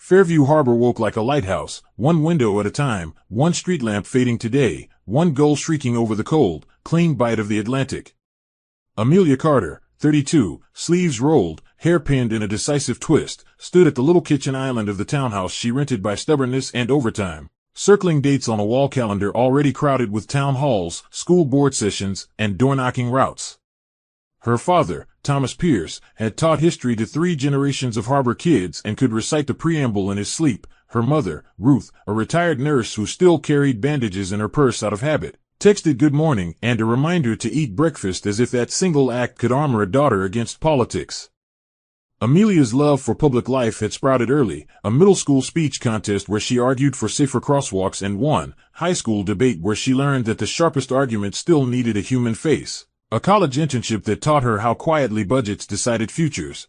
Fairview Harbor woke like a lighthouse, one window at a time, one street lamp fading to day, one gull shrieking over the cold, clean bite of the Atlantic. Amelia Carter, 32, sleeves rolled, hair pinned in a decisive twist, stood at the little kitchen island of the townhouse she rented by stubbornness and overtime, circling dates on a wall calendar already crowded with town halls, school board sessions, and door-knocking routes. Her father, Thomas Pierce, had taught history to 3 generations of harbor kids and could recite the preamble in his sleep. Her mother, Ruth, a retired nurse who still carried bandages in her purse out of habit, texted good morning and a reminder to eat breakfast as if that single act could armor a daughter against politics. Amelia's love for public life had sprouted early, a middle school speech contest where she argued for safer crosswalks and won, high school debate where she learned that the sharpest argument still needed a human face, a college internship that taught her how quietly budgets decided futures.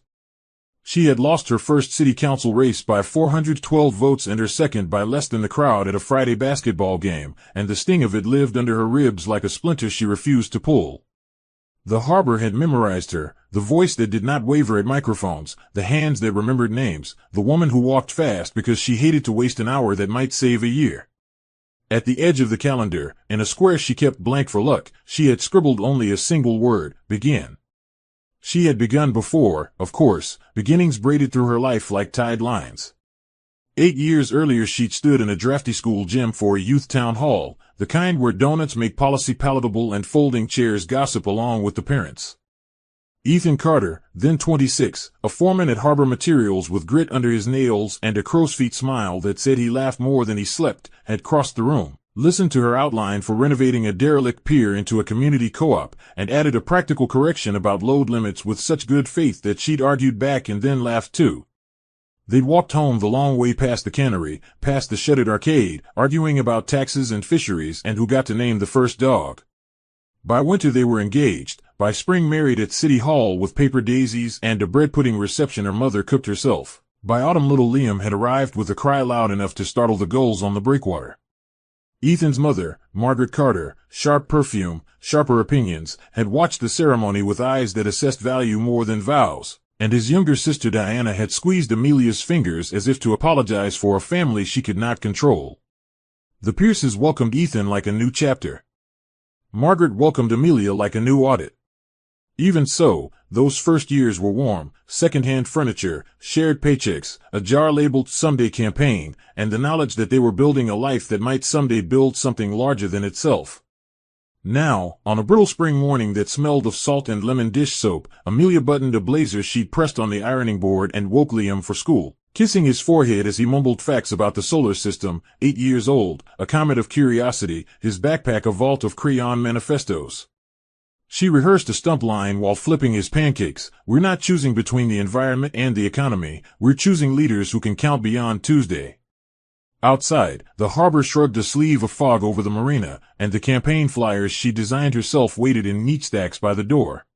She had lost her first city council race by 412 votes and her second by less than the crowd at a Friday basketball game, and the sting of it lived under her ribs like a splinter she refused to pull. The harbor had memorized her, the voice that did not waver at microphones, the hands that remembered names, the woman who walked fast because she hated to waste an hour that might save a year. At the edge of the calendar, in a square she kept blank for luck, she had scribbled only a single word: begin. She had begun before, of course, beginnings braided through her life like tied lines. 8 years earlier she'd stood in a drafty school gym for a youth town hall, the kind where donuts make policy palatable and folding chairs gossip along with the parents. Ethan Carter, then 26, a foreman at Harbor Materials with grit under his nails and a crow's feet smile that said he laughed more than he slept, had crossed the room, listened to her outline for renovating a derelict pier into a community co-op, and added a practical correction about load limits with such good faith that she'd argued back and then laughed too. They'd walked home the long way past the cannery, past the shuttered arcade, arguing about taxes and fisheries and who got to name the first dog. By winter they were engaged, by spring married at City Hall with paper daisies and a bread pudding reception her mother cooked herself. By autumn little Liam had arrived with a cry loud enough to startle the gulls on the breakwater. Ethan's mother, Margaret Carter, sharp perfume, sharper opinions, had watched the ceremony with eyes that assessed value more than vows, and his younger sister Diana had squeezed Amelia's fingers as if to apologize for a family she could not control. The Pierces welcomed Ethan like a new chapter. Margaret welcomed Amelia like a new audit. Even so, those first years were warm: second-hand furniture, shared paychecks, a jar labeled "Someday Campaign," and the knowledge that they were building a life that might someday build something larger than itself. Now, on a brittle spring morning that smelled of salt and lemon dish soap, Amelia buttoned a blazer she'd pressed on the ironing board and woke Liam for school, kissing his forehead as he mumbled facts about the solar system, 8 years old, a comet of curiosity, his backpack a vault of crayon manifestos. She rehearsed a stump line while flipping his pancakes: "We're not choosing between the environment and the economy, we're choosing leaders who can count beyond Tuesday." Outside, the harbor shrugged a sleeve of fog over the marina, and the campaign flyers she designed herself waited in neat stacks by the door.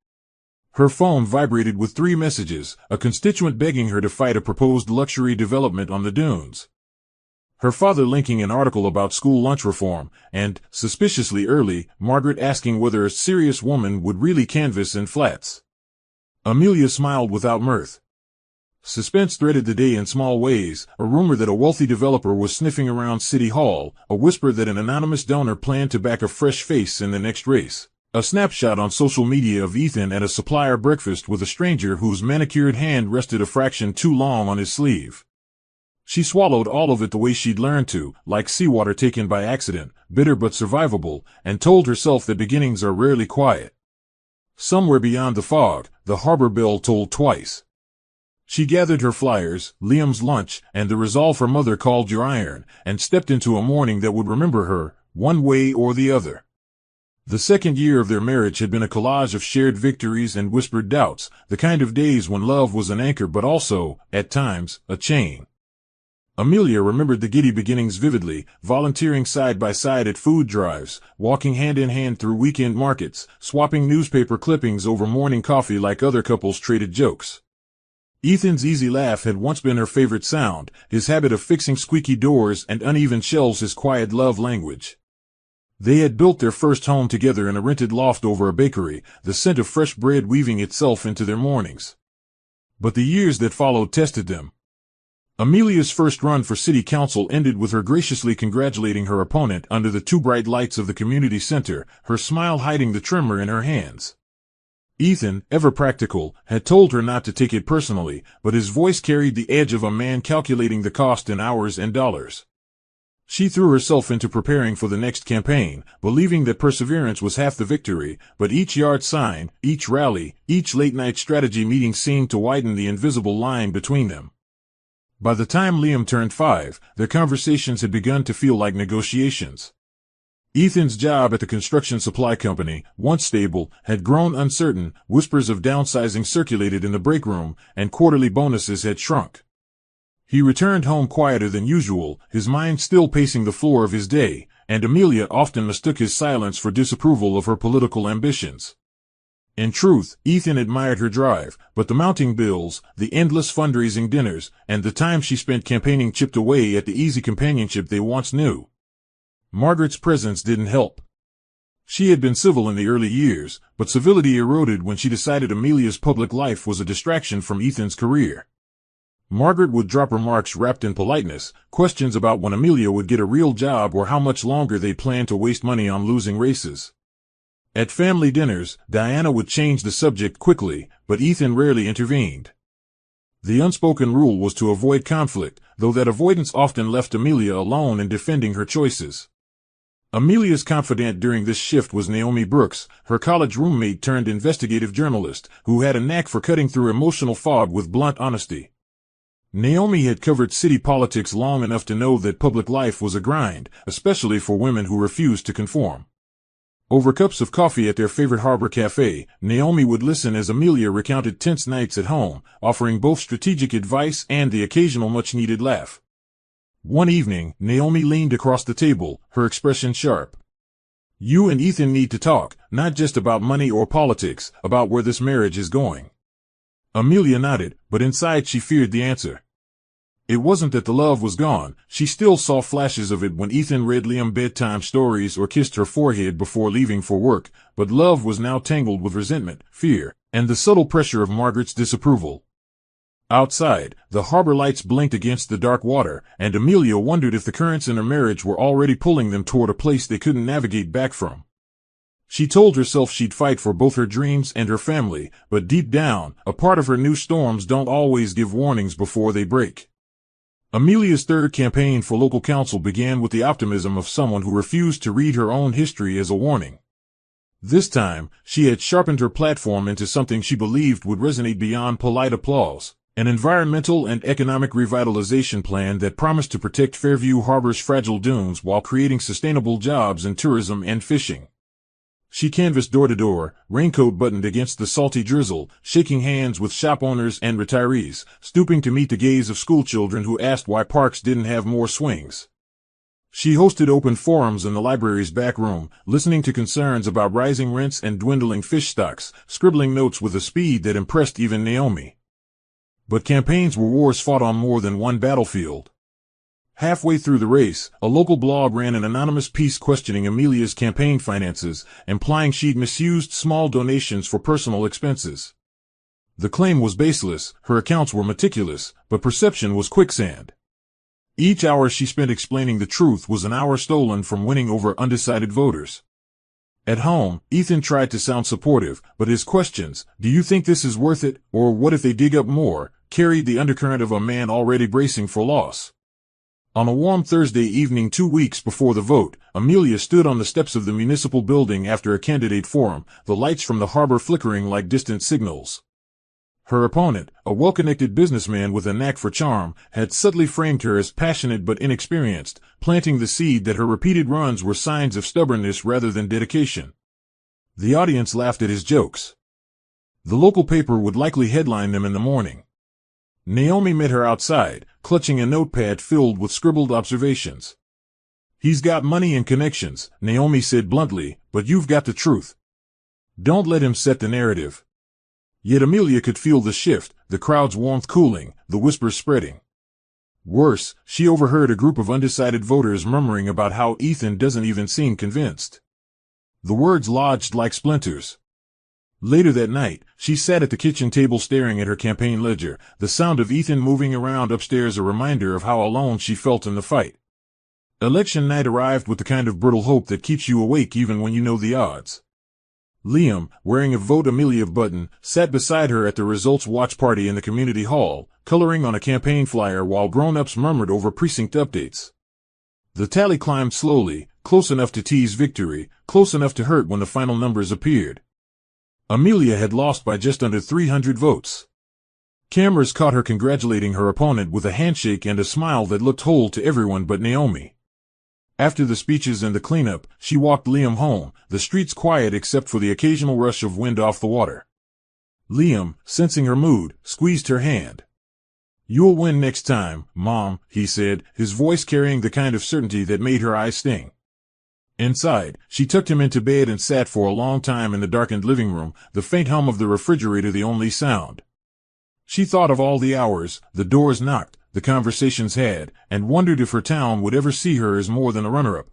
Her phone vibrated with 3 messages, a constituent begging her to fight a proposed luxury development on the dunes, her father linking an article about school lunch reform, and, suspiciously early, Margaret asking whether a serious woman would really canvass in flats. Amelia smiled without mirth. Suspense threaded the day in small ways: a rumor that a wealthy developer was sniffing around City Hall, a whisper that an anonymous donor planned to back a fresh face in the next race, a snapshot on social media of Ethan at a supplier breakfast with a stranger whose manicured hand rested a fraction too long on his sleeve. She swallowed all of it the way she'd learned to, like seawater taken by accident, bitter but survivable, and told herself that beginnings are rarely quiet. Somewhere beyond the fog, the harbor bell tolled twice. She gathered her flyers, Liam's lunch, and the resolve her mother called your iron, and stepped into a morning that would remember her, one way or the other. The second year of their marriage had been a collage of shared victories and whispered doubts, the kind of days when love was an anchor but also, at times, a chain. Amelia remembered the giddy beginnings vividly, volunteering side by side at food drives, walking hand in hand through weekend markets, swapping newspaper clippings over morning coffee like other couples traded jokes. Ethan's easy laugh had once been her favorite sound, his habit of fixing squeaky doors and uneven shelves his quiet love language. They had built their first home together in a rented loft over a bakery, the scent of fresh bread weaving itself into their mornings. But the years that followed tested them. Amelia's first run for city council ended with her graciously congratulating her opponent under the two bright lights of the community center, her smile hiding the tremor in her hands. Ethan, ever practical, had told her not to take it personally, but his voice carried the edge of a man calculating the cost in hours and dollars. She threw herself into preparing for the next campaign, believing that perseverance was half the victory, but each yard sign, each rally, each late-night strategy meeting seemed to widen the invisible line between them. By the time Liam turned 5, their conversations had begun to feel like negotiations. Ethan's job at the construction supply company, once stable, had grown uncertain, whispers of downsizing circulated in the break room, and quarterly bonuses had shrunk. He returned home quieter than usual, his mind still pacing the floor of his day, and Amelia often mistook his silence for disapproval of her political ambitions. In truth, Ethan admired her drive, but the mounting bills, the endless fundraising dinners, and the time she spent campaigning chipped away at the easy companionship they once knew. Margaret's presence didn't help. She had been civil in the early years, but civility eroded when she decided Amelia's public life was a distraction from Ethan's career. Margaret would drop remarks wrapped in politeness, questions about when Amelia would get a real job or how much longer they planned to waste money on losing races. At family dinners, Diana would change the subject quickly, but Ethan rarely intervened. The unspoken rule was to avoid conflict, though that avoidance often left Amelia alone in defending her choices. Amelia's confidant during this shift was Naomi Brooks, her college roommate turned investigative journalist, who had a knack for cutting through emotional fog with blunt honesty. Naomi had covered city politics long enough to know that public life was a grind, especially for women who refused to conform. Over cups of coffee at their favorite harbor cafe, Naomi would listen as Amelia recounted tense nights at home, offering both strategic advice and the occasional much-needed laugh. One evening, Naomi leaned across the table, her expression sharp. "You and Ethan need to talk, not just about money or politics, about where this marriage is going." Amelia nodded, but inside she feared the answer. It wasn't that the love was gone, she still saw flashes of it when Ethan read Liam bedtime stories or kissed her forehead before leaving for work, but love was now tangled with resentment, fear, and the subtle pressure of Margaret's disapproval. Outside, the harbor lights blinked against the dark water, and Amelia wondered if the currents in her marriage were already pulling them toward a place they couldn't navigate back from. She told herself she'd fight for both her dreams and her family, but deep down, a part of her knew storms don't always give warnings before they break. Amelia's third campaign for local council began with the optimism of someone who refused to read her own history as a warning. This time, she had sharpened her platform into something she believed would resonate beyond polite applause, an environmental and economic revitalization plan that promised to protect Fairview Harbor's fragile dunes while creating sustainable jobs in tourism and fishing. She canvassed door to door, raincoat buttoned against the salty drizzle, shaking hands with shop owners and retirees, stooping to meet the gaze of schoolchildren who asked why parks didn't have more swings. She hosted open forums in the library's back room, listening to concerns about rising rents and dwindling fish stocks, scribbling notes with a speed that impressed even Naomi. But campaigns were wars fought on more than one battlefield. Halfway through the race, a local blog ran an anonymous piece questioning Amelia's campaign finances, implying she'd misused small donations for personal expenses. The claim was baseless, her accounts were meticulous, but perception was quicksand. Each hour she spent explaining the truth was an hour stolen from winning over undecided voters. At home, Ethan tried to sound supportive, but his questions, "Do you think this is worth it?" or "What if they dig up more?" carried the undercurrent of a man already bracing for loss. On a warm Thursday evening 2 weeks before the vote, Amelia stood on the steps of the municipal building after a candidate forum, the lights from the harbor flickering like distant signals. Her opponent, a well-connected businessman with a knack for charm, had subtly framed her as passionate but inexperienced, planting the seed that her repeated runs were signs of stubbornness rather than dedication. The audience laughed at his jokes. The local paper would likely headline them in the morning. Naomi met her outside, clutching a notepad filled with scribbled observations. "He's got money and connections," Naomi said bluntly, "but you've got the truth. Don't let him set the narrative." Yet Amelia could feel the shift, the crowd's warmth cooling, the whispers spreading. Worse, she overheard a group of undecided voters murmuring about how Ethan doesn't even seem convinced. The words lodged like splinters. Later that night, she sat at the kitchen table staring at her campaign ledger, the sound of Ethan moving around upstairs a reminder of how alone she felt in the fight. Election night arrived with the kind of brittle hope that keeps you awake even when you know the odds. Liam, wearing a Vote Amelia button, sat beside her at the results watch party in the community hall, coloring on a campaign flyer while grown-ups murmured over precinct updates. The tally climbed slowly, close enough to tease victory, close enough to hurt when the final numbers appeared. Amelia had lost by just under 300 votes. Cameras caught her congratulating her opponent with a handshake and a smile that looked whole to everyone but Naomi. After the speeches and the cleanup, she walked Liam home, the streets quiet except for the occasional rush of wind off the water. Liam, sensing her mood, squeezed her hand. "You'll win next time, Mom," he said, his voice carrying the kind of certainty that made her eyes sting. Inside, she tucked him into bed and sat for a long time in the darkened living room, the faint hum of the refrigerator the only sound. She thought of all the hours, the doors knocked, the conversations had, and wondered if her town would ever see her as more than a runner-up.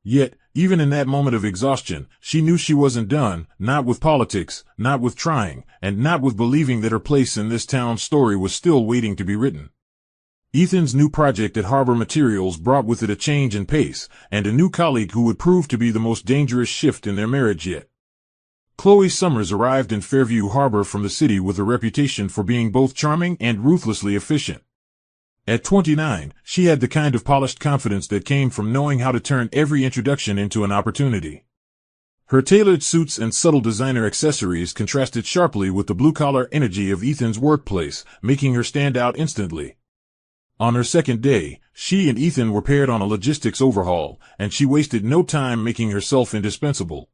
Yet, even in that moment of exhaustion, she knew she wasn't done, not with politics, not with trying, and not with believing that her place in this town's story was still waiting to be written. Ethan's new project at Harbor Materials brought with it a change in pace, and a new colleague who would prove to be the most dangerous shift in their marriage yet. Chloe Summers arrived in Fairview Harbor from the city with a reputation for being both charming and ruthlessly efficient. At 29, she had the kind of polished confidence that came from knowing how to turn every introduction into an opportunity. Her tailored suits and subtle designer accessories contrasted sharply with the blue-collar energy of Ethan's workplace, making her stand out instantly. On her second day, she and Ethan were paired on a logistics overhaul, and she wasted no time making herself indispensable.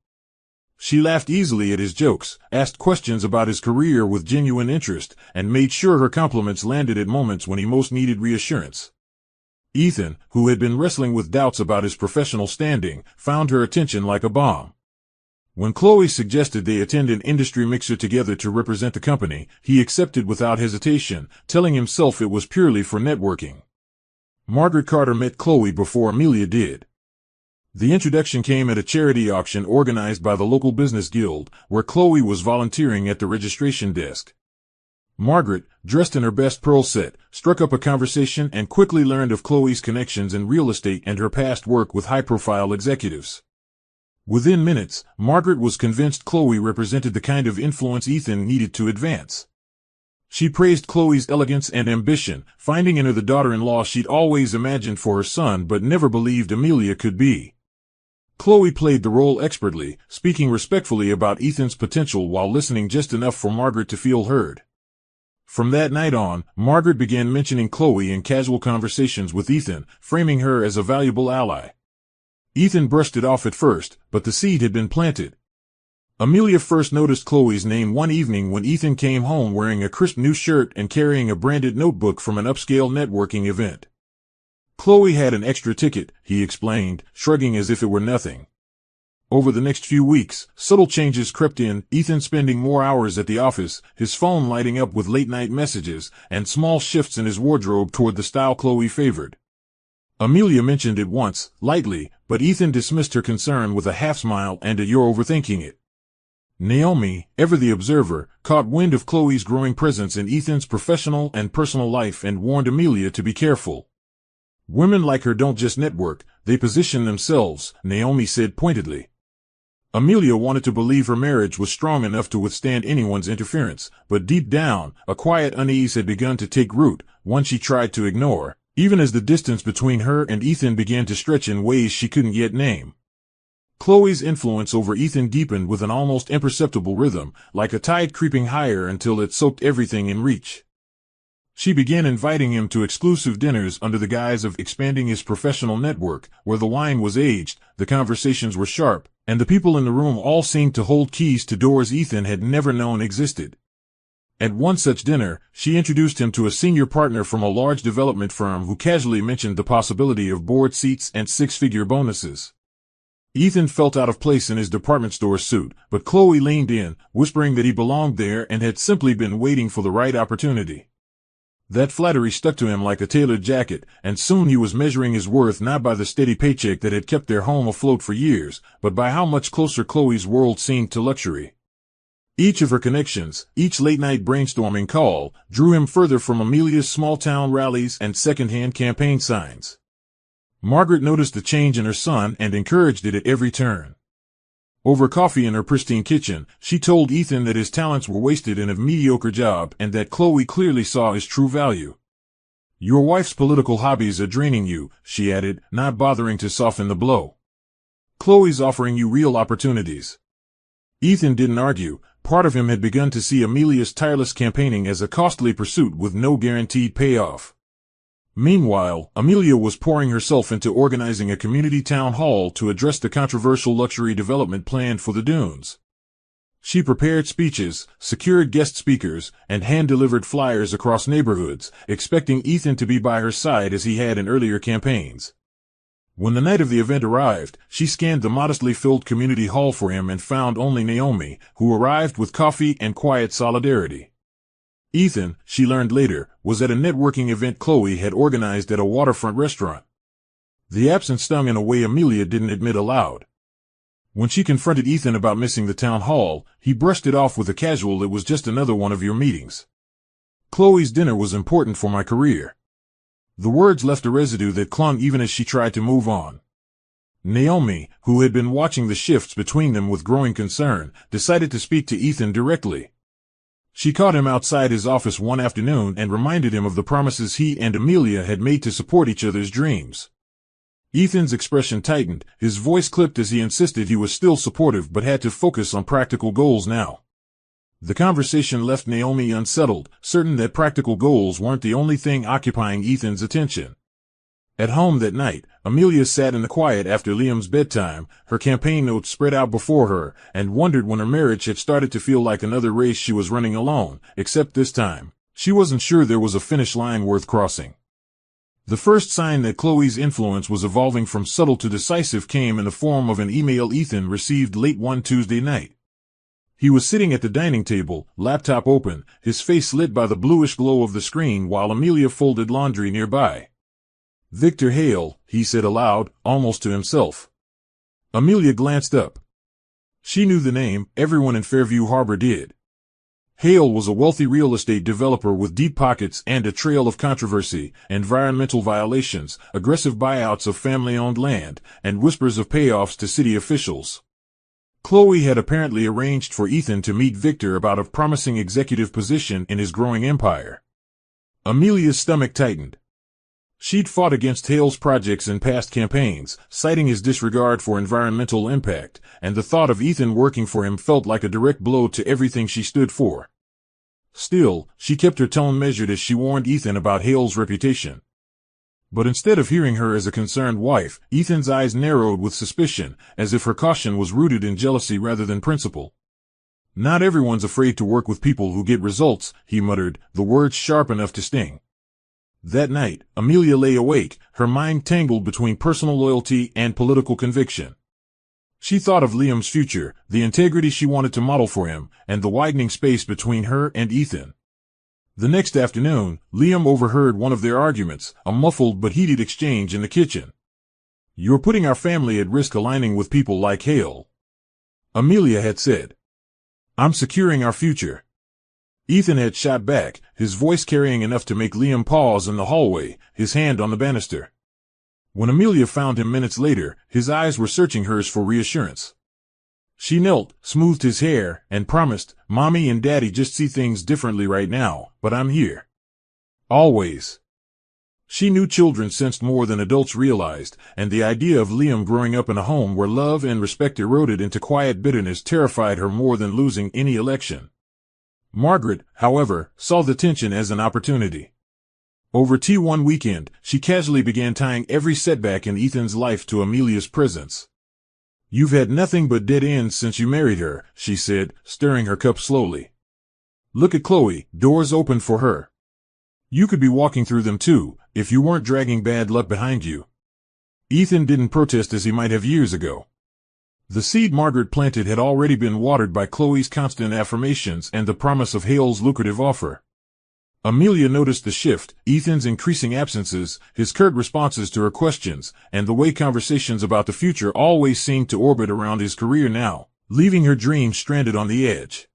She laughed easily at his jokes, asked questions about his career with genuine interest, and made sure her compliments landed at moments when he most needed reassurance. Ethan, who had been wrestling with doubts about his professional standing, found her attention like a bomb. When Chloe suggested they attend an industry mixer together to represent the company, he accepted without hesitation, telling himself it was purely for networking. Margaret Carter met Chloe before Amelia did. The introduction came at a charity auction organized by the local business guild, where Chloe was volunteering at the registration desk. Margaret, dressed in her best pearl set, struck up a conversation and quickly learned of Chloe's connections in real estate and her past work with high-profile executives. Within minutes, Margaret was convinced Chloe represented the kind of influence Ethan needed to advance. She praised Chloe's elegance and ambition, finding in her the daughter-in-law she'd always imagined for her son but never believed Amelia could be. Chloe played the role expertly, speaking respectfully about Ethan's potential while listening just enough for Margaret to feel heard. From that night on, Margaret began mentioning Chloe in casual conversations with Ethan, framing her as a valuable ally. Ethan brushed it off at first, but the seed had been planted. Amelia first noticed Chloe's name one evening when Ethan came home wearing a crisp new shirt and carrying a branded notebook from an upscale networking event. Chloe had an extra ticket, he explained, shrugging as if it were nothing. Over the next few weeks, subtle changes crept in, Ethan spending more hours at the office, his phone lighting up with late-night messages, and small shifts in his wardrobe toward the style Chloe favored. Amelia mentioned it once, lightly, but Ethan dismissed her concern with a half-smile and a "you're overthinking it." Naomi, ever the observer, caught wind of Chloe's growing presence in Ethan's professional and personal life and warned Amelia to be careful. "Women like her don't just network, they position themselves," Naomi said pointedly. Amelia wanted to believe her marriage was strong enough to withstand anyone's interference, but deep down, a quiet unease had begun to take root, one she tried to ignore, even as the distance between her and Ethan began to stretch in ways she couldn't yet name. Chloe's influence over Ethan deepened with an almost imperceptible rhythm, like a tide creeping higher until it soaked everything in reach. She began inviting him to exclusive dinners under the guise of expanding his professional network, where the wine was aged, the conversations were sharp, and the people in the room all seemed to hold keys to doors Ethan had never known existed. At one such dinner, she introduced him to a senior partner from a large development firm who casually mentioned the possibility of board seats and six-figure bonuses. Ethan felt out of place in his department store suit, but Chloe leaned in, whispering that he belonged there and had simply been waiting for the right opportunity. That flattery stuck to him like a tailored jacket, and soon he was measuring his worth not by the steady paycheck that had kept their home afloat for years, but by how much closer Chloe's world seemed to luxury. Each of her connections, each late-night brainstorming call, drew him further from Amelia's small-town rallies and second-hand campaign signs. Margaret noticed the change in her son and encouraged it at every turn. Over coffee in her pristine kitchen, she told Ethan that his talents were wasted in a mediocre job and that Chloe clearly saw his true value. "Your wife's political hobbies are draining you," she added, not bothering to soften the blow. "Chloe's offering you real opportunities." Ethan didn't argue. Part of him had begun to see Amelia's tireless campaigning as a costly pursuit with no guaranteed payoff. Meanwhile, Amelia was pouring herself into organizing a community town hall to address the controversial luxury development plan for the dunes. She prepared speeches, secured guest speakers, and hand-delivered flyers across neighborhoods, expecting Ethan to be by her side as he had in earlier campaigns. When the night of the event arrived, she scanned the modestly filled community hall for him and found only Naomi, who arrived with coffee and quiet solidarity. Ethan, she learned later, was at a networking event Chloe had organized at a waterfront restaurant. The absence stung in a way Amelia didn't admit aloud. When she confronted Ethan about missing the town hall, he brushed it off with a casual "It was just another one of your meetings. Chloe's dinner was important for my career." The words left a residue that clung even as she tried to move on. Naomi, who had been watching the shifts between them with growing concern, decided to speak to Ethan directly. She caught him outside his office one afternoon and reminded him of the promises he and Amelia had made to support each other's dreams. Ethan's expression tightened, his voice clipped as he insisted he was still supportive but had to focus on practical goals now. The conversation left Naomi unsettled, certain that practical goals weren't the only thing occupying Ethan's attention. At home that night, Amelia sat in the quiet after Liam's bedtime, her campaign notes spread out before her, and wondered when her marriage had started to feel like another race she was running alone, except this time, she wasn't sure there was a finish line worth crossing. The first sign that Chloe's influence was evolving from subtle to decisive came in the form of an email Ethan received late one Tuesday night. He was sitting at the dining table, laptop open, his face lit by the bluish glow of the screen while Amelia folded laundry nearby. "Victor Hale," he said aloud, almost to himself. Amelia glanced up. She knew the name, everyone in Fairview Harbor did. Hale was a wealthy real estate developer with deep pockets and a trail of controversy, environmental violations, aggressive buyouts of family-owned land, and whispers of payoffs to city officials. Chloe had apparently arranged for Ethan to meet Victor about a promising executive position in his growing empire. Amelia's stomach tightened. She'd fought against Hale's projects in past campaigns, citing his disregard for environmental impact, and the thought of Ethan working for him felt like a direct blow to everything she stood for. Still, she kept her tone measured as she warned Ethan about Hale's reputation. But instead of hearing her as a concerned wife, Ethan's eyes narrowed with suspicion, as if her caution was rooted in jealousy rather than principle. "Not everyone's afraid to work with people who get results," he muttered, the words sharp enough to sting. That night, Amelia lay awake, her mind tangled between personal loyalty and political conviction. She thought of Liam's future, the integrity she wanted to model for him, and the widening space between her and Ethan. The next afternoon, Liam overheard one of their arguments, a muffled but heated exchange in the kitchen. "You're putting our family at risk aligning with people like Hale," Amelia had said. "I'm securing our future." Ethan had shot back, his voice carrying enough to make Liam pause in the hallway, his hand on the banister. When Amelia found him minutes later, his eyes were searching hers for reassurance. She knelt, smoothed his hair, and promised, "Mommy and Daddy just see things differently right now, but I'm here. Always." She knew children sensed more than adults realized, and the idea of Liam growing up in a home where love and respect eroded into quiet bitterness terrified her more than losing any election. Margaret, however, saw the tension as an opportunity. Over tea one weekend, she casually began tying every setback in Ethan's life to Amelia's presence. "You've had nothing but dead ends since you married her," she said, stirring her cup slowly. "Look at Chloe, doors open for her. You could be walking through them too, if you weren't dragging bad luck behind you." Ethan didn't protest as he might have years ago. The seed Margaret planted had already been watered by Chloe's constant affirmations and the promise of Hale's lucrative offer. Amelia noticed the shift, Ethan's increasing absences, his curt responses to her questions, and the way conversations about the future always seemed to orbit around his career now, leaving her dreams stranded on the edge.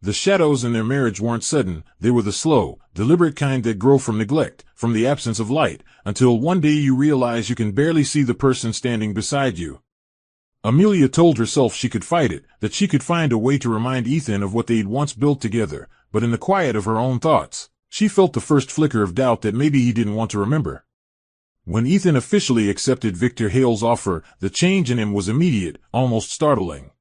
The shadows in their marriage weren't sudden, they were the slow, deliberate kind that grow from neglect, from the absence of light, until one day you realize you can barely see the person standing beside you. Amelia told herself she could fight it, that she could find a way to remind Ethan of what they'd once built together, but in the quiet of her own thoughts, she felt the first flicker of doubt that maybe he didn't want to remember. When Ethan officially accepted Victor Hale's offer, the change in him was immediate, almost startling.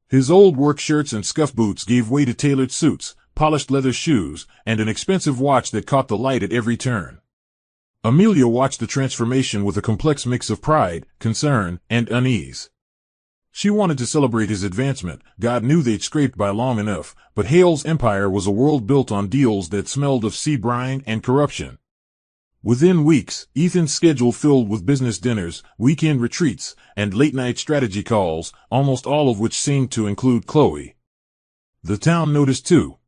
His old work shirts and scuff boots gave way to tailored suits, polished leather shoes, and an expensive watch that caught the light at every turn. Amelia watched the transformation with a complex mix of pride, concern, and unease. She wanted to celebrate his advancement. God knew they'd scraped by long enough, but Hale's empire was a world built on deals that smelled of sea brine and corruption. Within weeks, Ethan's schedule filled with business dinners, weekend retreats, and late-night strategy calls, almost all of which seemed to include Chloe. The town noticed too.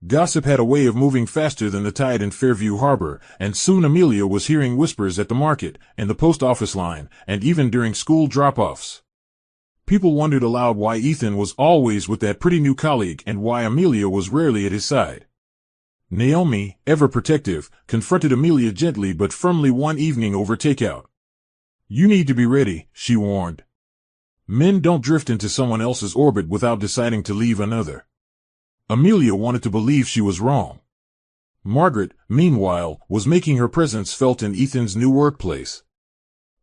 Gossip had a way of moving faster than the tide in Fairview Harbor, and soon Amelia was hearing whispers at the market, in the post office line, and even during school drop-offs. People wondered aloud why Ethan was always with that pretty new colleague and why Amelia was rarely at his side. Naomi, ever protective, confronted Amelia gently but firmly one evening over takeout. "You need to be ready," she warned. "Men don't drift into someone else's orbit without deciding to leave another." Amelia wanted to believe she was wrong. Margaret, meanwhile, was making her presence felt in Ethan's new workplace.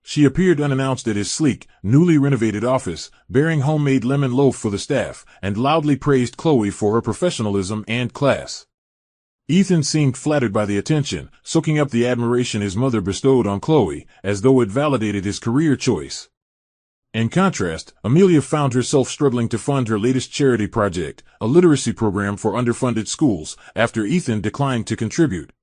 She appeared unannounced at his sleek, newly renovated office, bearing homemade lemon loaf for the staff, and loudly praised Chloe for her professionalism and class. Ethan seemed flattered by the attention, soaking up the admiration his mother bestowed on Chloe, as though it validated his career choice. In contrast, Amelia found herself struggling to fund her latest charity project, a literacy program for underfunded schools, after Ethan declined to contribute.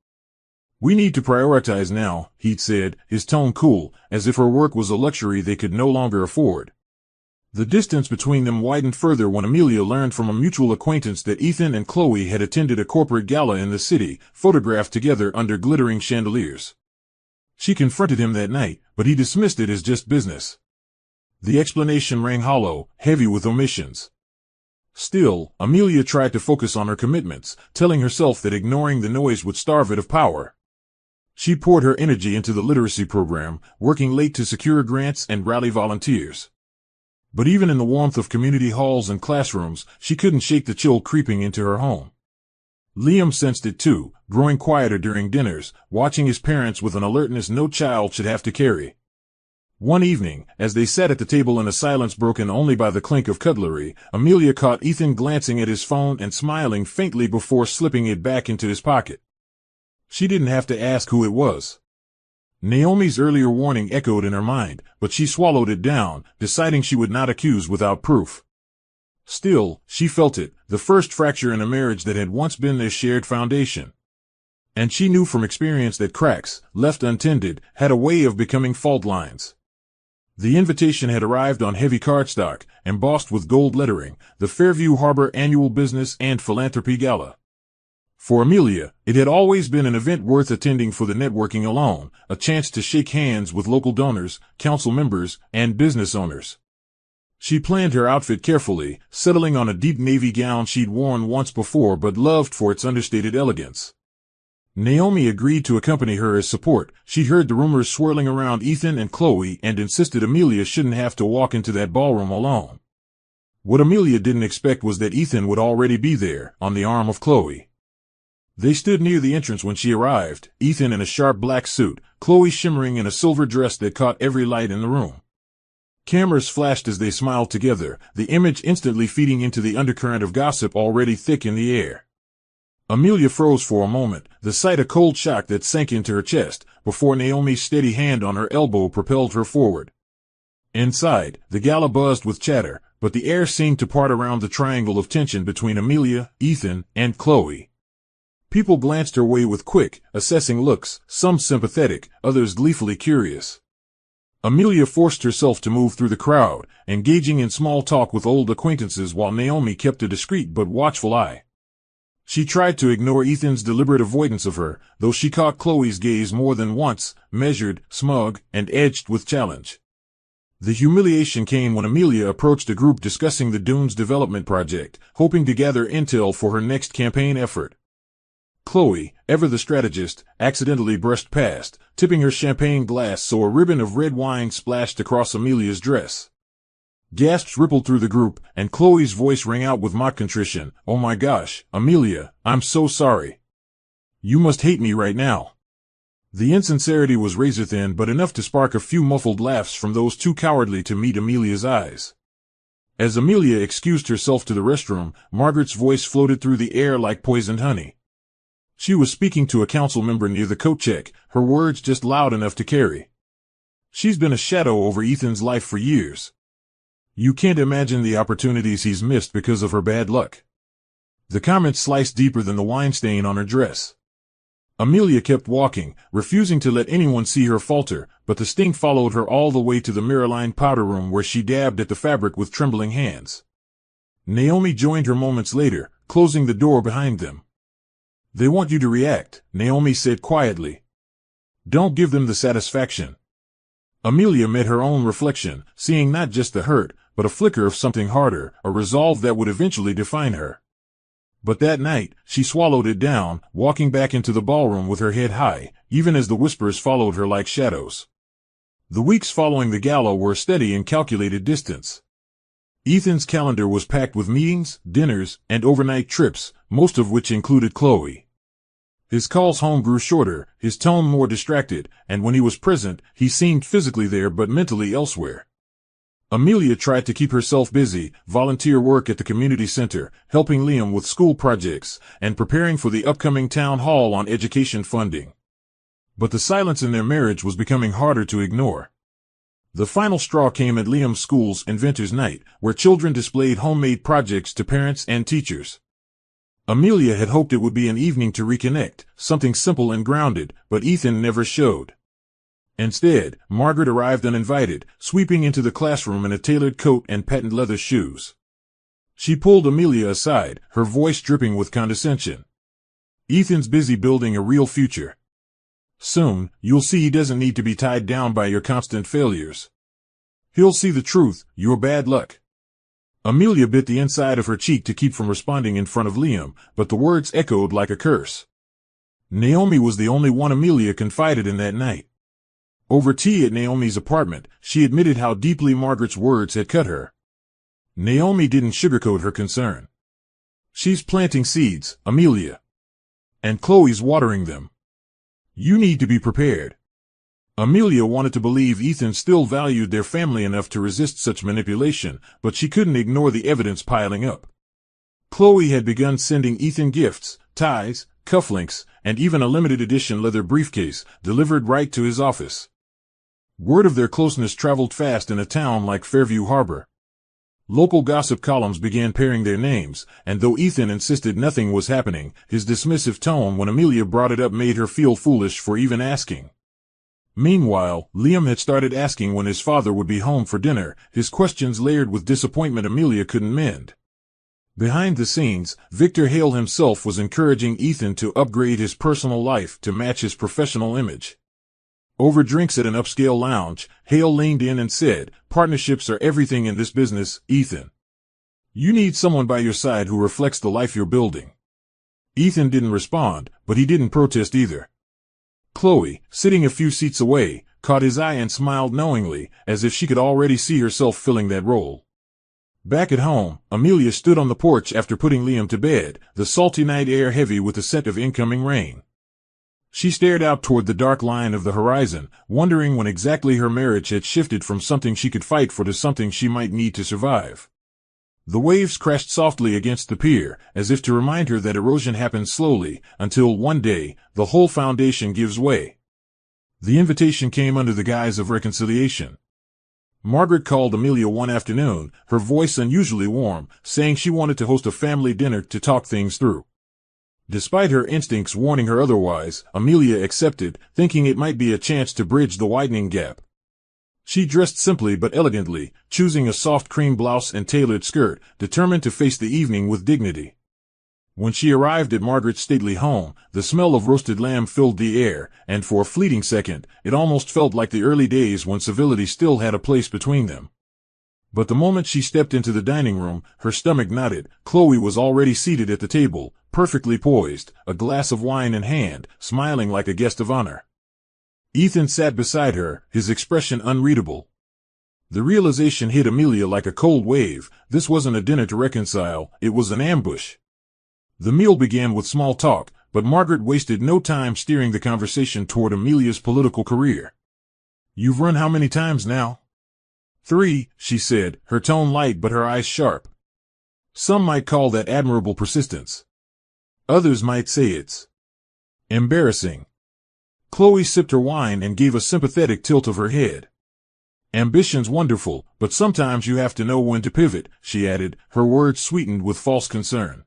"We need to prioritize now," he'd said, his tone cool, as if her work was a luxury they could no longer afford. The distance between them widened further when Amelia learned from a mutual acquaintance that Ethan and Chloe had attended a corporate gala in the city, photographed together under glittering chandeliers. She confronted him that night, but he dismissed it as just business. The explanation rang hollow, heavy with omissions. Still, Amelia tried to focus on her commitments, telling herself that ignoring the noise would starve it of power. She poured her energy into the literacy program, working late to secure grants and rally volunteers. But even in the warmth of community halls and classrooms, she couldn't shake the chill creeping into her home. Liam sensed it too, growing quieter during dinners, watching his parents with an alertness no child should have to carry. One evening, as they sat at the table in a silence broken only by the clink of cutlery, Amelia caught Ethan glancing at his phone and smiling faintly before slipping it back into his pocket. She didn't have to ask who it was. Naomi's earlier warning echoed in her mind, but she swallowed it down, deciding she would not accuse without proof. Still, she felt it, the first fracture in a marriage that had once been their shared foundation. And she knew from experience that cracks, left untended, had a way of becoming fault lines. The invitation had arrived on heavy cardstock, embossed with gold lettering, the Fairview Harbor Annual Business and Philanthropy Gala. For Amelia, it had always been an event worth attending for the networking alone, a chance to shake hands with local donors, council members, and business owners. She planned her outfit carefully, settling on a deep navy gown she'd worn once before but loved for its understated elegance. Naomi agreed to accompany her as support. She'd heard the rumors swirling around Ethan and Chloe and insisted Amelia shouldn't have to walk into that ballroom alone. What Amelia didn't expect was that Ethan would already be there, on the arm of Chloe. They stood near the entrance when she arrived, Ethan in a sharp black suit, Chloe shimmering in a silver dress that caught every light in the room. Cameras flashed as they smiled together, the image instantly feeding into the undercurrent of gossip already thick in the air. Amelia froze for a moment, the sight a cold shock that sank into her chest, before Naomi's steady hand on her elbow propelled her forward. Inside, the gala buzzed with chatter, but the air seemed to part around the triangle of tension between Amelia, Ethan, and Chloe. People glanced her way with quick, assessing looks, some sympathetic, others gleefully curious. Amelia forced herself to move through the crowd, engaging in small talk with old acquaintances while Naomi kept a discreet but watchful eye. She tried to ignore Ethan's deliberate avoidance of her, though she caught Chloe's gaze more than once, measured, smug, and edged with challenge. The humiliation came when Amelia approached a group discussing the Dunes development project, hoping to gather intel for her next campaign effort. Chloe, ever the strategist, accidentally brushed past, tipping her champagne glass so a ribbon of red wine splashed across Amelia's dress. Gasps rippled through the group, and Chloe's voice rang out with mock contrition. "Oh my gosh, Amelia, I'm so sorry. You must hate me right now." The insincerity was razor-thin but enough to spark a few muffled laughs from those too cowardly to meet Amelia's eyes. As Amelia excused herself to the restroom, Margaret's voice floated through the air like poisoned honey. She was speaking to a council member near the coat check, her words just loud enough to carry. "She's been a shadow over Ethan's life for years. You can't imagine the opportunities he's missed because of her bad luck." The comment sliced deeper than the wine stain on her dress. Amelia kept walking, refusing to let anyone see her falter, but the sting followed her all the way to the mirror-lined powder room where she dabbed at the fabric with trembling hands. Naomi joined her moments later, closing the door behind them. "They want you to react," Naomi said quietly. "Don't give them the satisfaction." Amelia met her own reflection, seeing not just the hurt, but a flicker of something harder, a resolve that would eventually define her. But that night, she swallowed it down, walking back into the ballroom with her head high, even as the whispers followed her like shadows. The weeks following the gala were a steady and calculated distance. Ethan's calendar was packed with meetings, dinners, and overnight trips, most of which included Chloe. His calls home grew shorter, his tone more distracted, and when he was present, he seemed physically there but mentally elsewhere. Amelia tried to keep herself busy, volunteer work at the community center, helping Liam with school projects, and preparing for the upcoming town hall on education funding. But the silence in their marriage was becoming harder to ignore. The final straw came at Liam's school's Inventors' Night, where children displayed homemade projects to parents and teachers. Amelia had hoped it would be an evening to reconnect, something simple and grounded, but Ethan never showed. Instead, Margaret arrived uninvited, sweeping into the classroom in a tailored coat and patent leather shoes. She pulled Amelia aside, her voice dripping with condescension. "Ethan's busy building a real future. Soon, you'll see he doesn't need to be tied down by your constant failures. He'll see the truth, your bad luck." Amelia bit the inside of her cheek to keep from responding in front of Liam, but the words echoed like a curse. Naomi was the only one Amelia confided in that night. Over tea at Naomi's apartment, she admitted how deeply Margaret's words had cut her. Naomi didn't sugarcoat her concern. "She's planting seeds, Amelia. And Chloe's watering them. You need to be prepared." Amelia wanted to believe Ethan still valued their family enough to resist such manipulation, but she couldn't ignore the evidence piling up. Chloe had begun sending Ethan gifts, ties, cufflinks, and even a limited edition leather briefcase, delivered right to his office. Word of their closeness traveled fast in a town like Fairview Harbor. Local gossip columns began pairing their names, and though Ethan insisted nothing was happening, his dismissive tone when Amelia brought it up made her feel foolish for even asking. Meanwhile, Liam had started asking when his father would be home for dinner, his questions layered with disappointment Amelia couldn't mend. Behind the scenes, Victor Hale himself was encouraging Ethan to upgrade his personal life to match his professional image. Over drinks at an upscale lounge, Hale leaned in and said, "Partnerships are everything in this business, Ethan. You need someone by your side who reflects the life you're building." Ethan didn't respond, but he didn't protest either. Chloe, sitting a few seats away, caught his eye and smiled knowingly, as if she could already see herself filling that role. Back at home, Amelia stood on the porch after putting Liam to bed, the salty night air heavy with the scent of incoming rain. She stared out toward the dark line of the horizon, wondering when exactly her marriage had shifted from something she could fight for to something she might need to survive. The waves crashed softly against the pier, as if to remind her that erosion happens slowly, until one day, the whole foundation gives way. The invitation came under the guise of reconciliation. Margaret called Amelia one afternoon, her voice unusually warm, saying she wanted to host a family dinner to talk things through. Despite her instincts warning her otherwise, Amelia accepted, thinking it might be a chance to bridge the widening gap. She dressed simply but elegantly, choosing a soft cream blouse and tailored skirt, determined to face the evening with dignity. When she arrived at Margaret's stately home, the smell of roasted lamb filled the air, and for a fleeting second, it almost felt like the early days when civility still had a place between them. But the moment she stepped into the dining room, her stomach knotted. Chloe was already seated at the table, perfectly poised, a glass of wine in hand, smiling like a guest of honor. Ethan sat beside her, his expression unreadable. The realization hit Amelia like a cold wave. This wasn't a dinner to reconcile, it was an ambush. The meal began with small talk, but Margaret wasted no time steering the conversation toward Amelia's political career. "You've run how many times now?" "3, she said, her tone light but her eyes sharp. "Some might call that admirable persistence. Others might say it's embarrassing." Chloe sipped her wine and gave a sympathetic tilt of her head. "Ambition's wonderful, but sometimes you have to know when to pivot," she added, her words sweetened with false concern.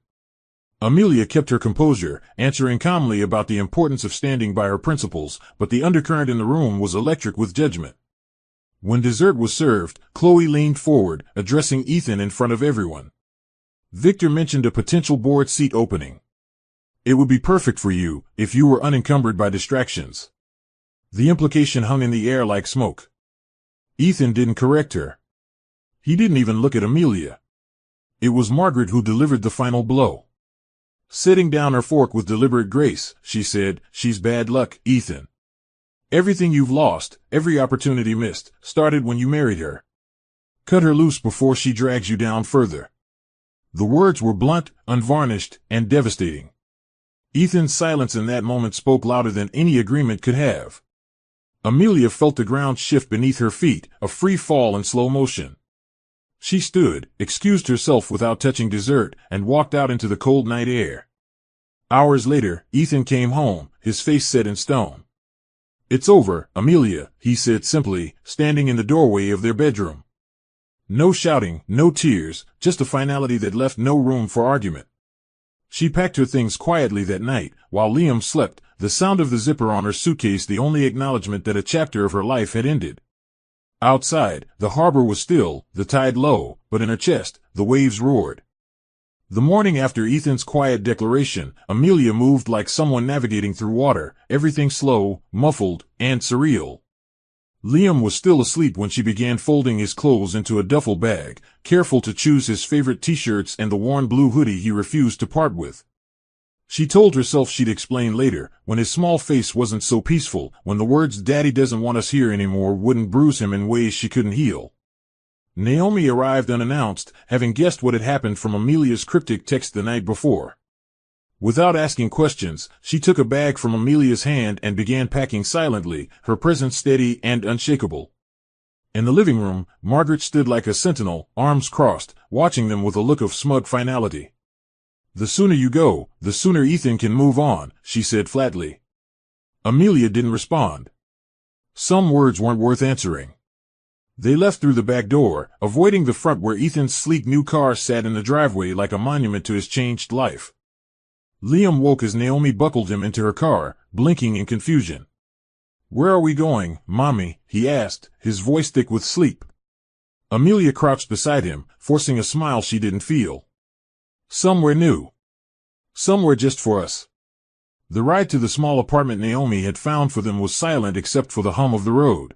Amelia kept her composure, answering calmly about the importance of standing by her principles, but the undercurrent in the room was electric with judgment. When dessert was served, Chloe leaned forward, addressing Ethan in front of everyone. "Victor mentioned a potential board seat opening. It would be perfect for you, if you were unencumbered by distractions." The implication hung in the air like smoke. Ethan didn't correct her. He didn't even look at Amelia. It was Margaret who delivered the final blow. Setting down her fork with deliberate grace, she said, "She's bad luck, Ethan. Everything you've lost, every opportunity missed, started when you married her. Cut her loose before she drags you down further." The words were blunt, unvarnished, and devastating. Ethan's silence in that moment spoke louder than any agreement could have. Amelia felt the ground shift beneath her feet, a free fall in slow motion. She stood, excused herself without touching dessert, and walked out into the cold night air. Hours later, Ethan came home, his face set in stone. "It's over, Amelia," he said simply, standing in the doorway of their bedroom. No shouting, no tears, just a finality that left no room for argument. She packed her things quietly that night, while Liam slept, the sound of the zipper on her suitcase the only acknowledgement that a chapter of her life had ended. Outside, the harbor was still, the tide low, but in her chest, the waves roared. The morning after Ethan's quiet declaration, Amelia moved like someone navigating through water, everything slow, muffled, and surreal. Liam was still asleep when she began folding his clothes into a duffel bag, careful to choose his favorite t-shirts and the worn blue hoodie he refused to part with. She told herself she'd explain later, when his small face wasn't so peaceful, when the words "Daddy doesn't want us here anymore" wouldn't bruise him in ways she couldn't heal. Naomi arrived unannounced, having guessed what had happened from Amelia's cryptic text the night before. Without asking questions, she took a bag from Amelia's hand and began packing silently, her presence steady and unshakable. In the living room, Margaret stood like a sentinel, arms crossed, watching them with a look of smug finality. "The sooner you go, the sooner Ethan can move on," she said flatly. Amelia didn't respond. Some words weren't worth answering. They left through the back door, avoiding the front where Ethan's sleek new car sat in the driveway like a monument to his changed life. Liam woke as Naomi buckled him into her car, blinking in confusion. "Where are we going, Mommy?" he asked, his voice thick with sleep. Amelia crouched beside him, forcing a smile she didn't feel. "Somewhere new. Somewhere just for us." The ride to the small apartment Naomi had found for them was silent except for the hum of the road.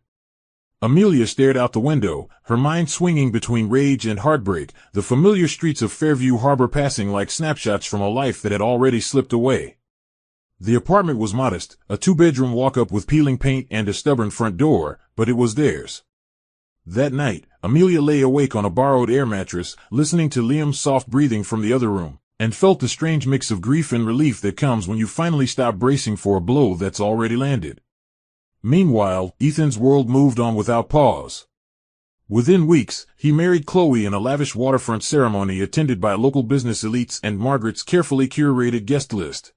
Amelia stared out the window, her mind swinging between rage and heartbreak, the familiar streets of Fairview Harbor passing like snapshots from a life that had already slipped away. The apartment was modest, a two-bedroom walk-up with peeling paint and a stubborn front door, but it was theirs. That night, Amelia lay awake on a borrowed air mattress, listening to Liam's soft breathing from the other room, and felt the strange mix of grief and relief that comes when you finally stop bracing for a blow that's already landed. Meanwhile, Ethan's world moved on without pause. Within weeks, he married Chloe in a lavish waterfront ceremony attended by local business elites and Margaret's carefully curated guest list.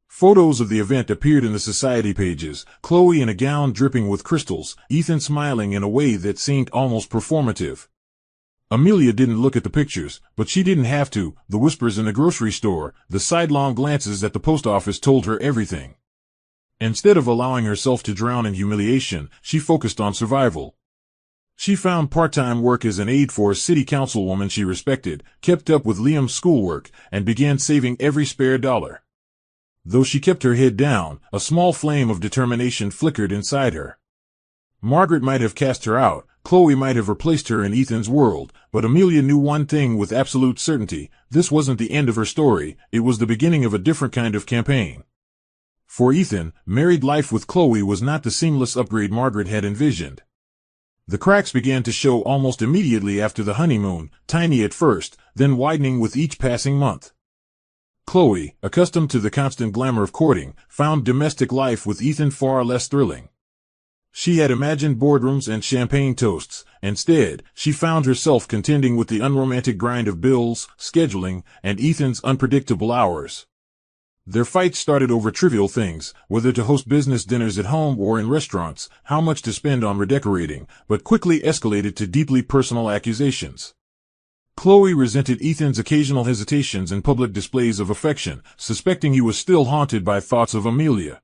Photos of the event appeared in the society pages, Chloe in a gown dripping with crystals, Ethan smiling in a way that seemed almost performative. Amelia didn't look at the pictures, but she didn't have to. The whispers in the grocery store, the sidelong glances at the post office told her everything. Instead of allowing herself to drown in humiliation, she focused on survival. She found part-time work as an aide for a city councilwoman she respected, kept up with Liam's schoolwork, and began saving every spare dollar. Though she kept her head down, a small flame of determination flickered inside her. Margaret might have cast her out, Chloe might have replaced her in Ethan's world, but Amelia knew one thing with absolute certainty: this wasn't the end of her story, it was the beginning of a different kind of campaign. For Ethan, married life with Chloe was not the seamless upgrade Margaret had envisioned. The cracks began to show almost immediately after the honeymoon, tiny at first, then widening with each passing month. Chloe, accustomed to the constant glamour of courting, found domestic life with Ethan far less thrilling. She had imagined boardrooms and champagne toasts. Instead, she found herself contending with the unromantic grind of bills, scheduling, and Ethan's unpredictable hours. Their fights started over trivial things, whether to host business dinners at home or in restaurants, how much to spend on redecorating, but quickly escalated to deeply personal accusations. Chloe resented Ethan's occasional hesitations and public displays of affection, suspecting he was still haunted by thoughts of Amelia.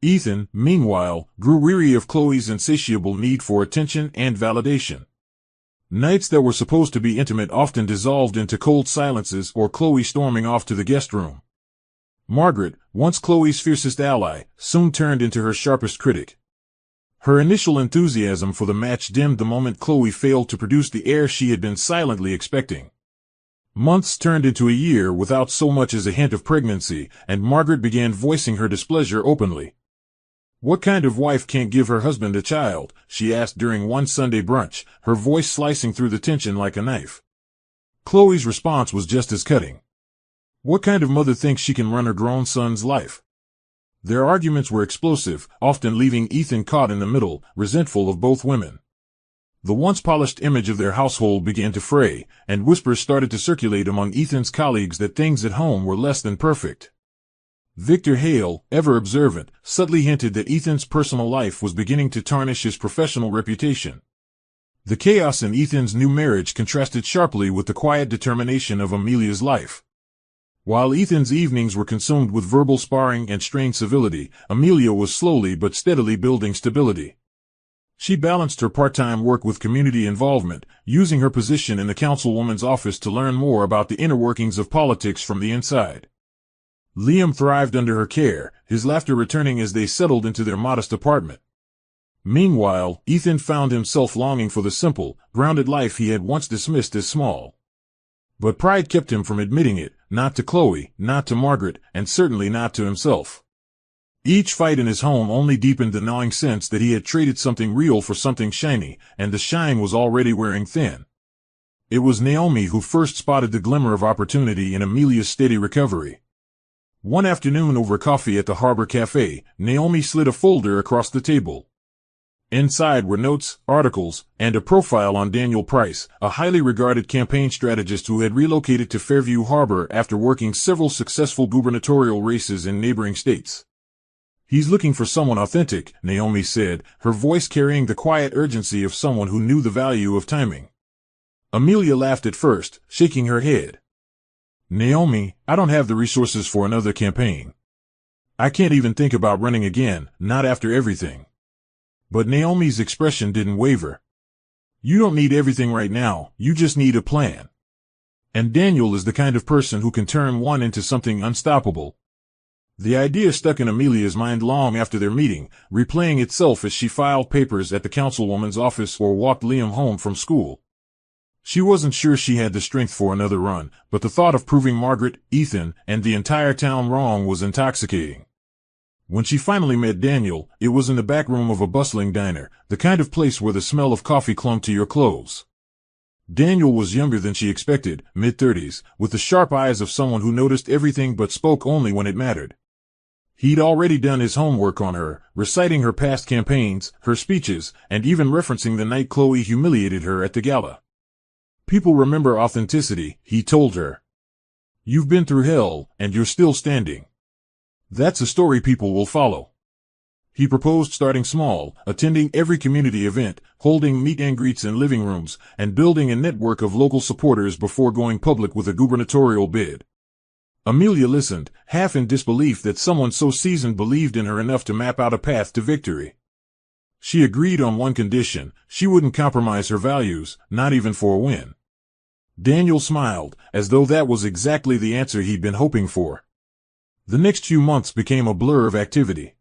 Ethan, meanwhile, grew weary of Chloe's insatiable need for attention and validation. Nights that were supposed to be intimate often dissolved into cold silences or Chloe storming off to the guest room. Margaret, once Chloe's fiercest ally, soon turned into her sharpest critic. Her initial enthusiasm for the match dimmed the moment Chloe failed to produce the heir she had been silently expecting. Months turned into a year without so much as a hint of pregnancy, and Margaret began voicing her displeasure openly. "What kind of wife can't give her husband a child?" she asked during one Sunday brunch, her voice slicing through the tension like a knife. Chloe's response was just as cutting. "What kind of mother thinks she can run her grown son's life?" Their arguments were explosive, often leaving Ethan caught in the middle, resentful of both women. The once polished image of their household began to fray, and whispers started to circulate among Ethan's colleagues that things at home were less than perfect. Victor Hale, ever observant, subtly hinted that Ethan's personal life was beginning to tarnish his professional reputation. The chaos in Ethan's new marriage contrasted sharply with the quiet determination of Amelia's life. While Ethan's evenings were consumed with verbal sparring and strained civility, Amelia was slowly but steadily building stability. She balanced her part-time work with community involvement, using her position in the councilwoman's office to learn more about the inner workings of politics from the inside. Liam thrived under her care, his laughter returning as they settled into their modest apartment. Meanwhile, Ethan found himself longing for the simple, grounded life he had once dismissed as small. But pride kept him from admitting it, not to Chloe, not to Margaret, and certainly not to himself. Each fight in his home only deepened the gnawing sense that he had traded something real for something shiny, and the shine was already wearing thin. It was Naomi who first spotted the glimmer of opportunity in Amelia's steady recovery. One afternoon over coffee at the Harbor Cafe, Naomi slid a folder across the table. Inside were notes, articles, and a profile on Daniel Price, a highly regarded campaign strategist who had relocated to Fairview Harbor after working several successful gubernatorial races in neighboring states. "He's looking for someone authentic," Naomi said, her voice carrying the quiet urgency of someone who knew the value of timing. Amelia laughed at first, shaking her head. "Naomi, I don't have the resources for another campaign. I can't even think about running again, not after everything." But Naomi's expression didn't waver. "You don't need everything right now, you just need a plan. And Daniel is the kind of person who can turn one into something unstoppable." The idea stuck in Amelia's mind long after their meeting, replaying itself as she filed papers at the councilwoman's office or walked Liam home from school. She wasn't sure she had the strength for another run, but the thought of proving Margaret, Ethan, and the entire town wrong was intoxicating. When she finally met Daniel, it was in the back room of a bustling diner, the kind of place where the smell of coffee clung to your clothes. Daniel was younger than she expected, mid-30s, with the sharp eyes of someone who noticed everything but spoke only when it mattered. He'd already done his homework on her, reciting her past campaigns, her speeches, and even referencing the night Chloe humiliated her at the gala. "People remember authenticity," he told her. "You've been through hell, and you're still standing. That's a story people will follow." He proposed starting small, attending every community event, holding meet and greets in living rooms, and building a network of local supporters before going public with a gubernatorial bid. Amelia listened, half in disbelief that someone so seasoned believed in her enough to map out a path to victory. She agreed on one condition: she wouldn't compromise her values, not even for a win. Daniel smiled, as though that was exactly the answer he'd been hoping for. The next few months became a blur of activity.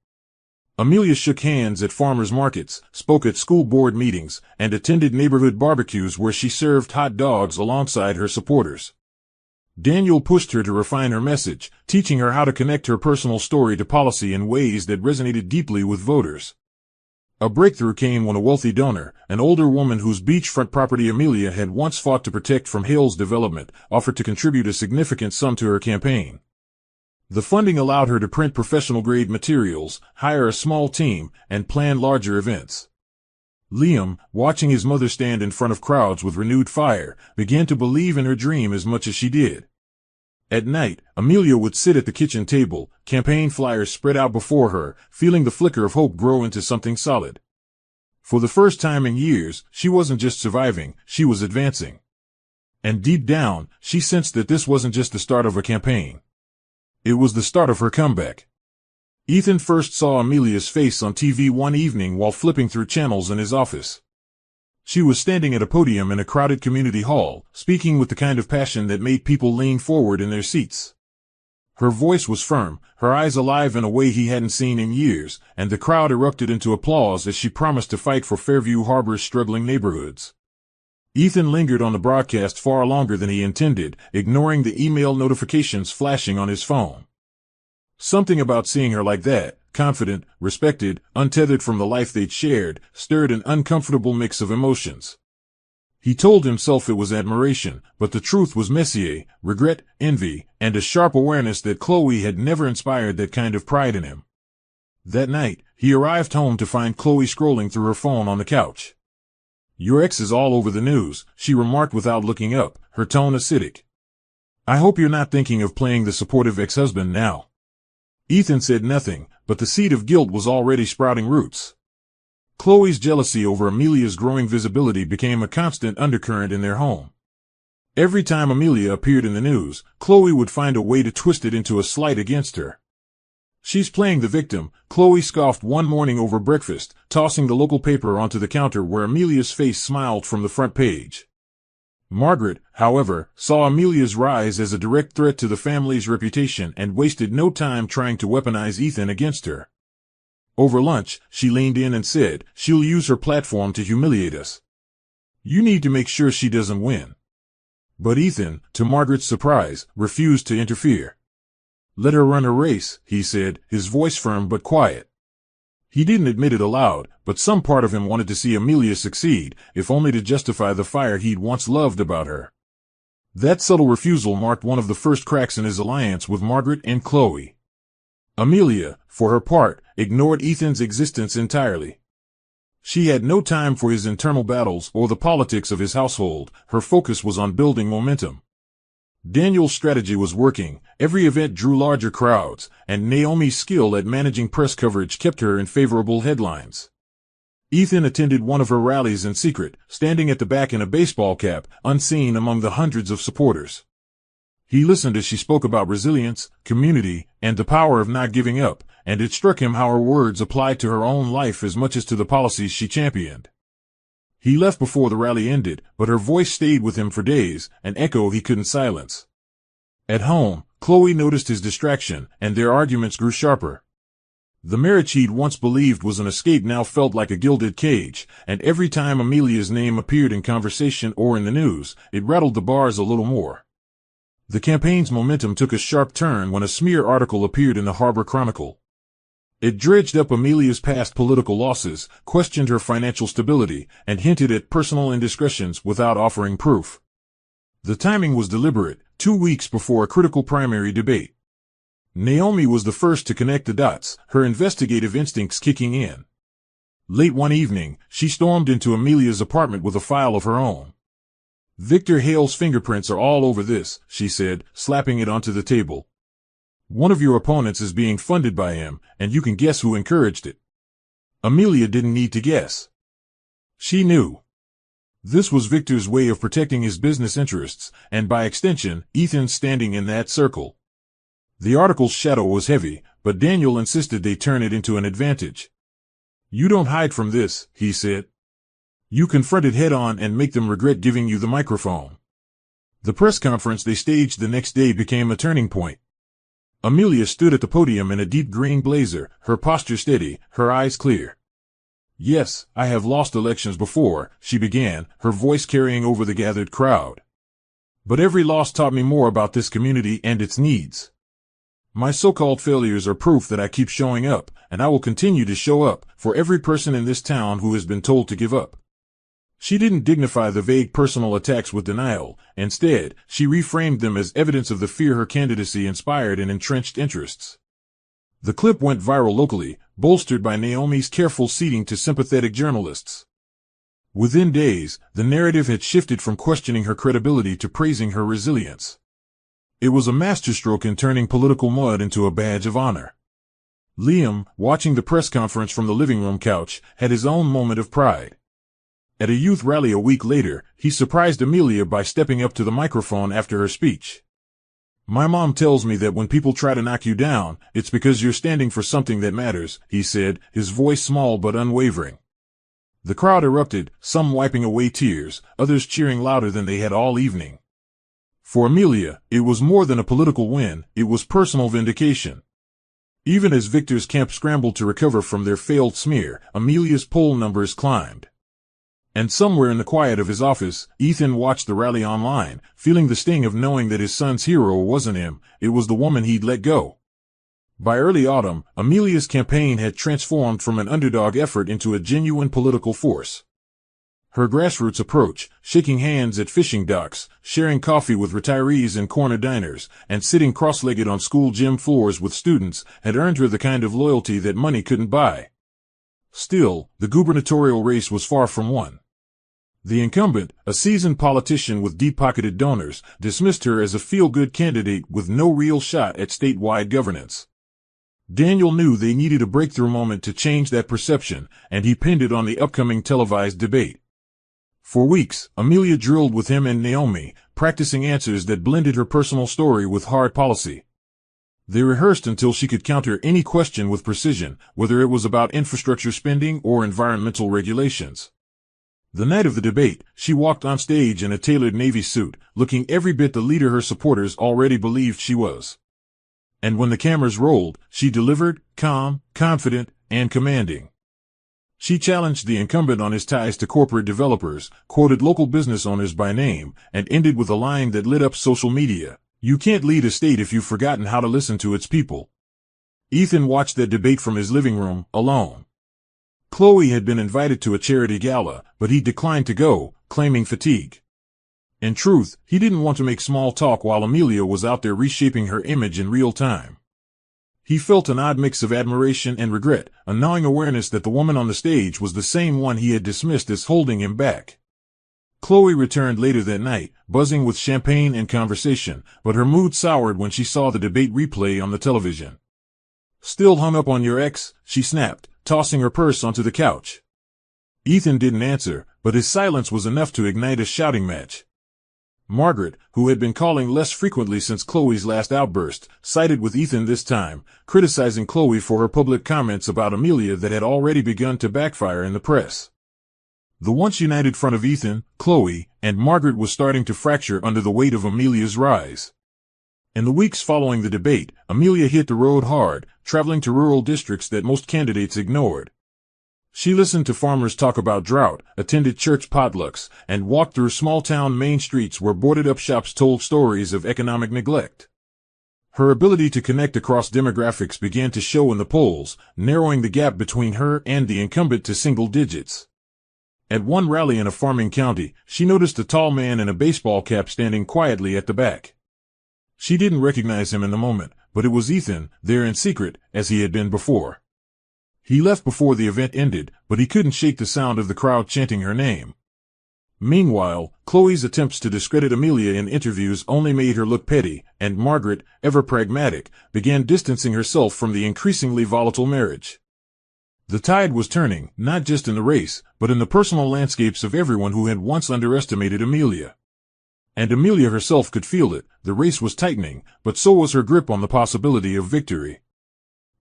Amelia shook hands at farmers' markets, spoke at school board meetings, and attended neighborhood barbecues where she served hot dogs alongside her supporters. Daniel pushed her to refine her message, teaching her how to connect her personal story to policy in ways that resonated deeply with voters. A breakthrough came when a wealthy donor, an older woman whose beachfront property Amelia had once fought to protect from Hale's development, offered to contribute a significant sum to her campaign. The funding allowed her to print professional-grade materials, hire a small team, and plan larger events. Liam, watching his mother stand in front of crowds with renewed fire, began to believe in her dream as much as she did. At night, Amelia would sit at the kitchen table, campaign flyers spread out before her, feeling the flicker of hope grow into something solid. For the first time in years, she wasn't just surviving, she was advancing. And deep down, she sensed that this wasn't just the start of a campaign. It was the start of her comeback. Ethan first saw Amelia's face on TV one evening while flipping through channels in his office. She was standing at a podium in a crowded community hall, speaking with the kind of passion that made people lean forward in their seats. Her voice was firm, her eyes alive in a way he hadn't seen in years, and the crowd erupted into applause as she promised to fight for Fairview Harbor's struggling neighborhoods. Ethan lingered on the broadcast far longer than he intended, ignoring the email notifications flashing on his phone. Something about seeing her like that, confident, respected, untethered from the life they'd shared, stirred an uncomfortable mix of emotions. He told himself it was admiration, but the truth was Messier, regret, envy, and a sharp awareness that Chloe had never inspired that kind of pride in him. That night, he arrived home to find Chloe scrolling through her phone on the couch. "Your ex is all over the news," she remarked without looking up, her tone acidic. "I hope you're not thinking of playing the supportive ex-husband now." Ethan said nothing, but the seed of guilt was already sprouting roots. Chloe's jealousy over Amelia's growing visibility became a constant undercurrent in their home. Every time Amelia appeared in the news, Chloe would find a way to twist it into a slight against her. "She's playing the victim," Chloe scoffed one morning over breakfast, tossing the local paper onto the counter where Amelia's face smiled from the front page. Margaret, however, saw Amelia's rise as a direct threat to the family's reputation and wasted no time trying to weaponize Ethan against her. Over lunch, she leaned in and said, "She'll use her platform to humiliate us. You need to make sure she doesn't win." But Ethan, to Margaret's surprise, refused to interfere. "Let her run her race," he said, his voice firm but quiet. He didn't admit it aloud, but some part of him wanted to see Amelia succeed, if only to justify the fire he'd once loved about her. That subtle refusal marked one of the first cracks in his alliance with Margaret and Chloe. Amelia, for her part, ignored Ethan's existence entirely. She had no time for his internal battles or the politics of his household. Her focus was on building momentum. Daniel's strategy was working, every event drew larger crowds, and Naomi's skill at managing press coverage kept her in favorable headlines. Ethan attended one of her rallies in secret, standing at the back in a baseball cap, unseen among the hundreds of supporters. He listened as she spoke about resilience, community, and the power of not giving up, and it struck him how her words applied to her own life as much as to the policies she championed. He left before the rally ended, but her voice stayed with him for days, an echo he couldn't silence. At home, Chloe noticed his distraction, and their arguments grew sharper. The marriage he'd once believed was an escape now felt like a gilded cage, and every time Amelia's name appeared in conversation or in the news, it rattled the bars a little more. The campaign's momentum took a sharp turn when a smear article appeared in the Harbor Chronicle. It dredged up Amelia's past political losses, questioned her financial stability, and hinted at personal indiscretions without offering proof. The timing was deliberate, 2 weeks before a critical primary debate. Naomi was the first to connect the dots, her investigative instincts kicking in. Late one evening, she stormed into Amelia's apartment with a file of her own. "Victor Hale's fingerprints are all over this," she said, slapping it onto the table. "One of your opponents is being funded by him, and you can guess who encouraged it." Amelia didn't need to guess. She knew. This was Victor's way of protecting his business interests, and by extension, Ethan's standing in that circle. The article's shadow was heavy, but Daniel insisted they turn it into an advantage. "You don't hide from this," he said. "You confront it head-on and make them regret giving you the microphone." The press conference they staged the next day became a turning point. Amelia stood at the podium in a deep green blazer, her posture steady, her eyes clear. "Yes, I have lost elections before," she began, her voice carrying over the gathered crowd. "But every loss taught me more about this community and its needs. My so-called failures are proof that I keep showing up, and I will continue to show up, for every person in this town who has been told to give up." She didn't dignify the vague personal attacks with denial. Instead, she reframed them as evidence of the fear her candidacy inspired in entrenched interests. The clip went viral locally, bolstered by Naomi's careful ceding to sympathetic journalists. Within days, the narrative had shifted from questioning her credibility to praising her resilience. It was a masterstroke in turning political mud into a badge of honor. Liam, watching the press conference from the living room couch, had his own moment of pride. At a youth rally a week later, he surprised Amelia by stepping up to the microphone after her speech. "My mom tells me that when people try to knock you down, it's because you're standing for something that matters," he said, his voice small but unwavering. The crowd erupted, some wiping away tears, others cheering louder than they had all evening. For Amelia, it was more than a political win, it was personal vindication. Even as Victor's camp scrambled to recover from their failed smear, Amelia's poll numbers climbed. And somewhere in the quiet of his office, Ethan watched the rally online, feeling the sting of knowing that his son's hero wasn't him, it was the woman he'd let go. By early autumn, Amelia's campaign had transformed from an underdog effort into a genuine political force. Her grassroots approach, shaking hands at fishing docks, sharing coffee with retirees in corner diners, and sitting cross-legged on school gym floors with students, had earned her the kind of loyalty that money couldn't buy. Still, the gubernatorial race was far from won. The incumbent, a seasoned politician with deep-pocketed donors, dismissed her as a feel-good candidate with no real shot at statewide governance. Daniel knew they needed a breakthrough moment to change that perception, and he pinned it on the upcoming televised debate. For weeks, Amelia drilled with him and Naomi, practicing answers that blended her personal story with hard policy. They rehearsed until she could counter any question with precision, whether it was about infrastructure spending or environmental regulations. The night of the debate, she walked on stage in a tailored navy suit, looking every bit the leader her supporters already believed she was. And when the cameras rolled, she delivered, calm, confident, and commanding. She challenged the incumbent on his ties to corporate developers, quoted local business owners by name, and ended with a line that lit up social media. "You can't lead a state if you've forgotten how to listen to its people." Ethan watched that debate from his living room, alone. Chloe had been invited to a charity gala, but he declined to go, claiming fatigue. In truth, he didn't want to make small talk while Amelia was out there reshaping her image in real time. He felt an odd mix of admiration and regret, a gnawing awareness that the woman on the stage was the same one he had dismissed as holding him back. Chloe returned later that night, buzzing with champagne and conversation, but her mood soured when she saw the debate replay on the television. "Still hung up on your ex?" she snapped, tossing her purse onto the couch. Ethan didn't answer, but his silence was enough to ignite a shouting match. Margaret, who had been calling less frequently since Chloe's last outburst, sided with Ethan this time, criticizing Chloe for her public comments about Amelia that had already begun to backfire in the press. The once united front of Ethan, Chloe, and Margaret was starting to fracture under the weight of Amelia's rise. In the weeks following the debate, Amelia hit the road hard, traveling to rural districts that most candidates ignored. She listened to farmers talk about drought, attended church potlucks, and walked through small-town main streets where boarded-up shops told stories of economic neglect. Her ability to connect across demographics began to show in the polls, narrowing the gap between her and the incumbent to single digits. At one rally in a farming county, she noticed a tall man in a baseball cap standing quietly at the back. She didn't recognize him in the moment, but it was Ethan, there in secret, as he had been before. He left before the event ended, but he couldn't shake the sound of the crowd chanting her name. Meanwhile, Chloe's attempts to discredit Amelia in interviews only made her look petty, and Margaret, ever pragmatic, began distancing herself from the increasingly volatile marriage. The tide was turning, not just in the race, but in the personal landscapes of everyone who had once underestimated Amelia. And Amelia herself could feel it. The race was tightening, but so was her grip on the possibility of victory.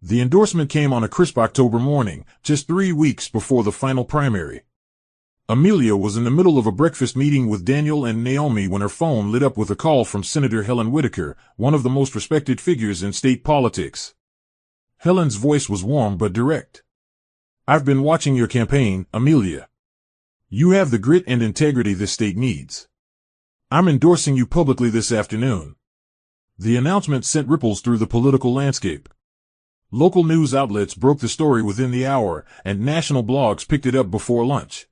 The endorsement came on a crisp October morning, just 3 weeks before the final primary. Amelia was in the middle of a breakfast meeting with Daniel and Naomi when her phone lit up with a call from Senator Helen Whitaker, one of the most respected figures in state politics. Helen's voice was warm but direct. "I've been watching your campaign, Amelia. You have the grit and integrity this state needs. I'm endorsing you publicly this afternoon." The announcement sent ripples through the political landscape. Local news outlets broke the story within the hour, and national blogs picked it up before lunch.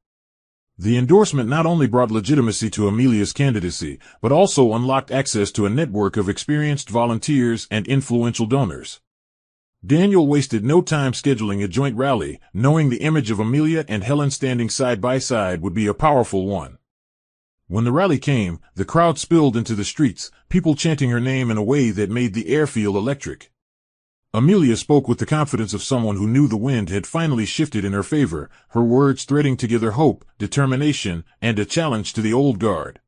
The endorsement not only brought legitimacy to Amelia's candidacy, but also unlocked access to a network of experienced volunteers and influential donors. Daniel wasted no time scheduling a joint rally, knowing the image of Amelia and Helen standing side by side would be a powerful one. When the rally came, the crowd spilled into the streets, people chanting her name in a way that made the air feel electric. Amelia spoke with the confidence of someone who knew the wind had finally shifted in her favor, her words threading together hope, determination, and a challenge to the old guard.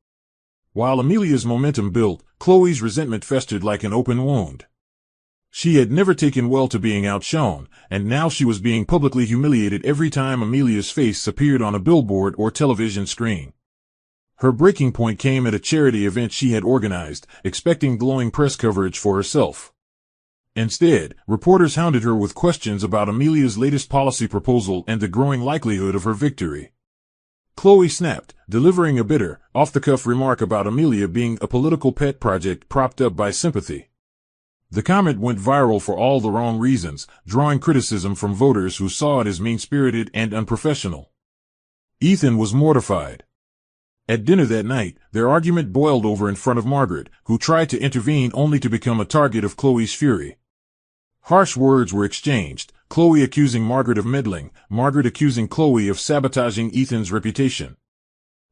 While Amelia's momentum built, Chloe's resentment festered like an open wound. She had never taken well to being outshone, and now she was being publicly humiliated every time Amelia's face appeared on a billboard or television screen. Her breaking point came at a charity event she had organized, expecting glowing press coverage for herself. Instead, reporters hounded her with questions about Amelia's latest policy proposal and the growing likelihood of her victory. Chloe snapped, delivering a bitter, off-the-cuff remark about Amelia being a political pet project propped up by sympathy. The comment went viral for all the wrong reasons, drawing criticism from voters who saw it as mean-spirited and unprofessional. Ethan was mortified. At dinner that night, their argument boiled over in front of Margaret, who tried to intervene only to become a target of Chloe's fury. Harsh words were exchanged, Chloe accusing Margaret of meddling, Margaret accusing Chloe of sabotaging Ethan's reputation.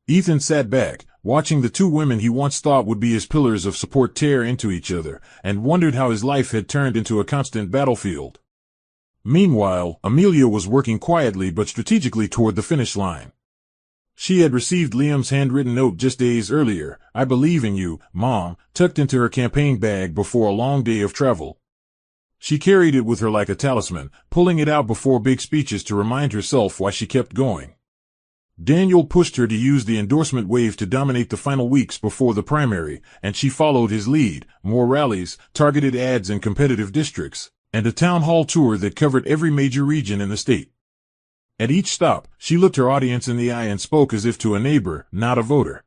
Ethan sat back, watching the two women he once thought would be his pillars of support tear into each other, and wondered how his life had turned into a constant battlefield. Meanwhile, Amelia was working quietly but strategically toward the finish line. She had received Liam's handwritten note just days earlier, "I believe in you, Mom," tucked into her campaign bag before a long day of travel. She carried it with her like a talisman, pulling it out before big speeches to remind herself why she kept going. Daniel pushed her to use the endorsement wave to dominate the final weeks before the primary, and she followed his lead: more rallies, targeted ads in competitive districts, and a town hall tour that covered every major region in the state. At each stop, she looked her audience in the eye and spoke as if to a neighbor, not a voter.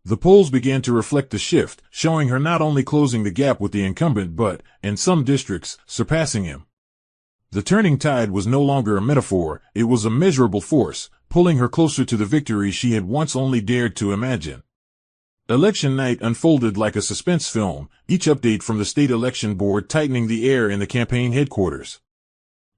The polls began to reflect the shift, showing her not only closing the gap with the incumbent but, in some districts, surpassing him. The turning tide was no longer a metaphor, it was a measurable force, pulling her closer to the victory she had once only dared to imagine. Election night unfolded like a suspense film, each update from the state election board tightening the air in the campaign headquarters.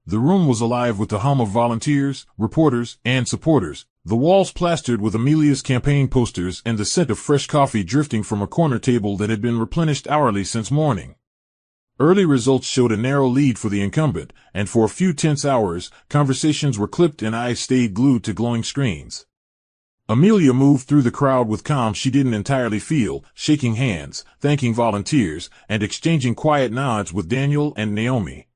The room was alive with the hum of volunteers, reporters, and supporters, the walls plastered with Amelia's campaign posters and the scent of fresh coffee drifting from a corner table that had been replenished hourly since morning. Early results showed a narrow lead for the incumbent, and for a few tense hours, conversations were clipped and eyes stayed glued to glowing screens. Amelia moved through the crowd with calm she didn't entirely feel, shaking hands, thanking volunteers, and exchanging quiet nods with Daniel and Naomi.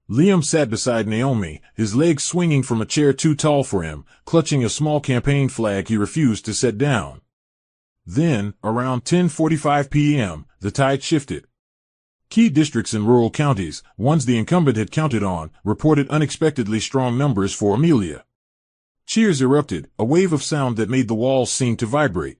Liam sat beside Naomi, his legs swinging from a chair too tall for him, clutching a small campaign flag he refused to set down. Then, around 10:45 p.m., the tide shifted. Key districts in rural counties, ones the incumbent had counted on, reported unexpectedly strong numbers for Amelia. Cheers erupted, a wave of sound that made the walls seem to vibrate.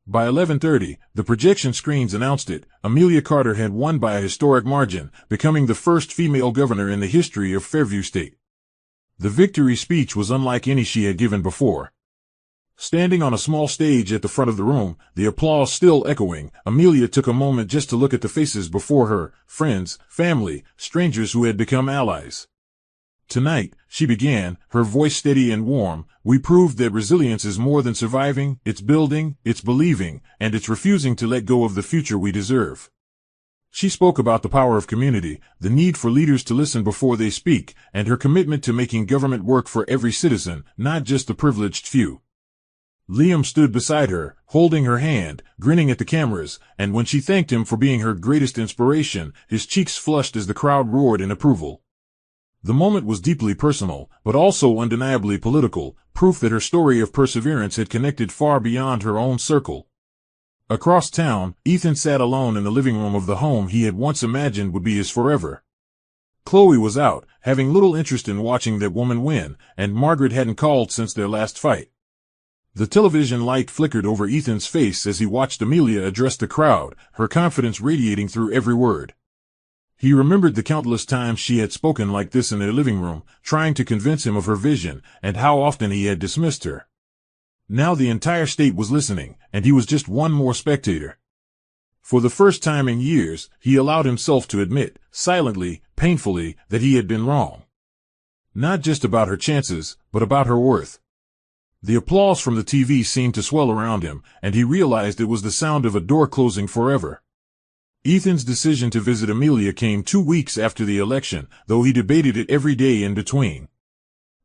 By 11:30, the projection screens announced it: Amelia Carter had won by a historic margin, becoming the first female governor in the history of Fairview State. The victory speech was unlike any she had given before. Standing on a small stage at the front of the room, the applause still echoing, Amelia took a moment just to look at the faces before her: friends, family, strangers who had become allies. Tonight, she began, her voice steady and warm, we proved that resilience is more than surviving, it's building, it's believing, and it's refusing to let go of the future we deserve. She spoke about the power of community, the need for leaders to listen before they speak, and her commitment to making government work for every citizen, not just the privileged few. Liam stood beside her, holding her hand, grinning at the cameras, and when she thanked him for being her greatest inspiration, his cheeks flushed as the crowd roared in approval. The moment was deeply personal, but also undeniably political, proof that her story of perseverance had connected far beyond her own circle. Across town, Ethan sat alone in the living room of the home he had once imagined would be his forever. Chloe was out, having little interest in watching that woman win, and Margaret hadn't called since their last fight. The television light flickered over Ethan's face as he watched Amelia address the crowd, her confidence radiating through every word. He remembered the countless times she had spoken like this in their living room, trying to convince him of her vision, and how often he had dismissed her. Now the entire state was listening, and he was just one more spectator. For the first time in years, he allowed himself to admit, silently, painfully, that he had been wrong. Not just about her chances, but about her worth. The applause from the TV seemed to swell around him, and he realized it was the sound of a door closing forever. Ethan's decision to visit Amelia came 2 weeks after the election, though he debated it every day in between.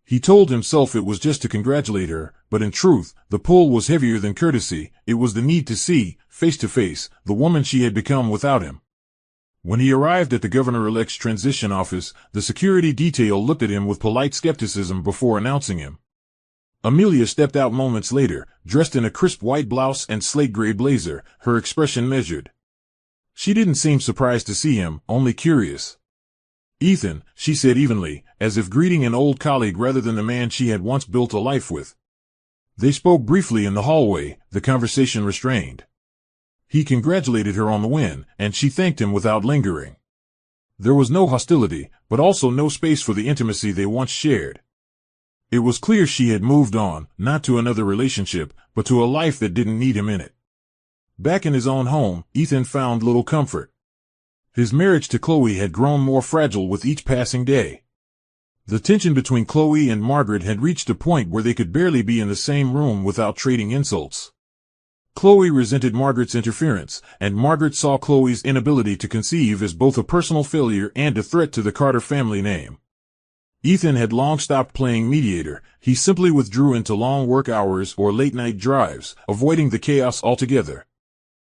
He told himself it was just to congratulate her, but in truth, the pull was heavier than courtesy. It was the need to see, face to face, the woman she had become without him. When he arrived at the governor-elect's transition office, the security detail looked at him with polite skepticism before announcing him. Amelia stepped out moments later, dressed in a crisp white blouse and slate-gray blazer, her expression measured. She didn't seem surprised to see him, only curious. "Ethan," she said evenly, as if greeting an old colleague rather than the man she had once built a life with. They spoke briefly in the hallway, the conversation restrained. He congratulated her on the win, and she thanked him without lingering. There was no hostility, but also no space for the intimacy they once shared. It was clear she had moved on, not to another relationship, but to a life that didn't need him in it. Back in his own home, Ethan found little comfort. His marriage to Chloe had grown more fragile with each passing day. The tension between Chloe and Margaret had reached a point where they could barely be in the same room without trading insults. Chloe resented Margaret's interference, and Margaret saw Chloe's inability to conceive as both a personal failure and a threat to the Carter family name. Ethan had long stopped playing mediator. He simply withdrew into long work hours or late-night drives, avoiding the chaos altogether.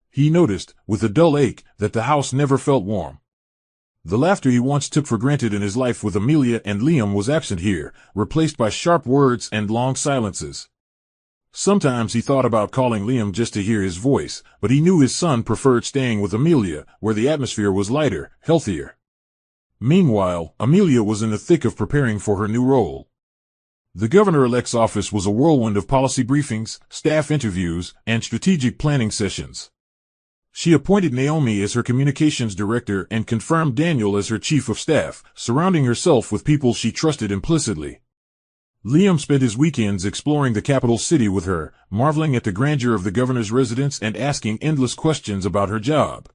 He noticed, with a dull ache, that the house never felt warm. The laughter he once took for granted in his life with Amelia and Liam was absent here, replaced by sharp words and long silences. Sometimes he thought about calling Liam just to hear his voice, but he knew his son preferred staying with Amelia, where the atmosphere was lighter, healthier. Meanwhile, Amelia was in the thick of preparing for her new role. The governor-elect's office was a whirlwind of policy briefings, staff interviews, and strategic planning sessions. She appointed Naomi as her communications director and confirmed Daniel as her chief of staff, surrounding herself with people she trusted implicitly. Liam spent his weekends exploring the capital city with her, marveling at the grandeur of the governor's residence and asking endless questions about her job.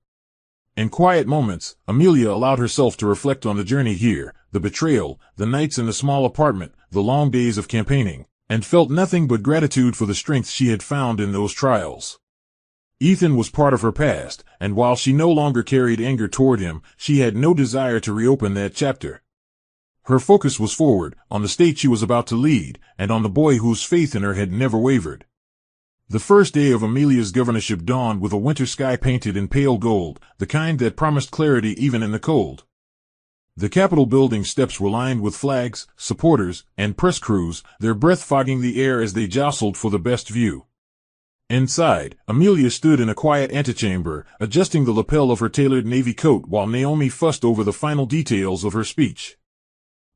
In quiet moments, Amelia allowed herself to reflect on the journey here, the betrayal, the nights in the small apartment, the long days of campaigning, and felt nothing but gratitude for the strength she had found in those trials. Ethan was part of her past, and while she no longer carried anger toward him, she had no desire to reopen that chapter. Her focus was forward, on the state she was about to lead, and on the boy whose faith in her had never wavered. The first day of Amelia's governorship dawned with a winter sky painted in pale gold, the kind that promised clarity even in the cold. The Capitol building steps were lined with flags, supporters, and press crews, their breath fogging the air as they jostled for the best view. Inside, Amelia stood in a quiet antechamber, adjusting the lapel of her tailored navy coat while Naomi fussed over the final details of her speech.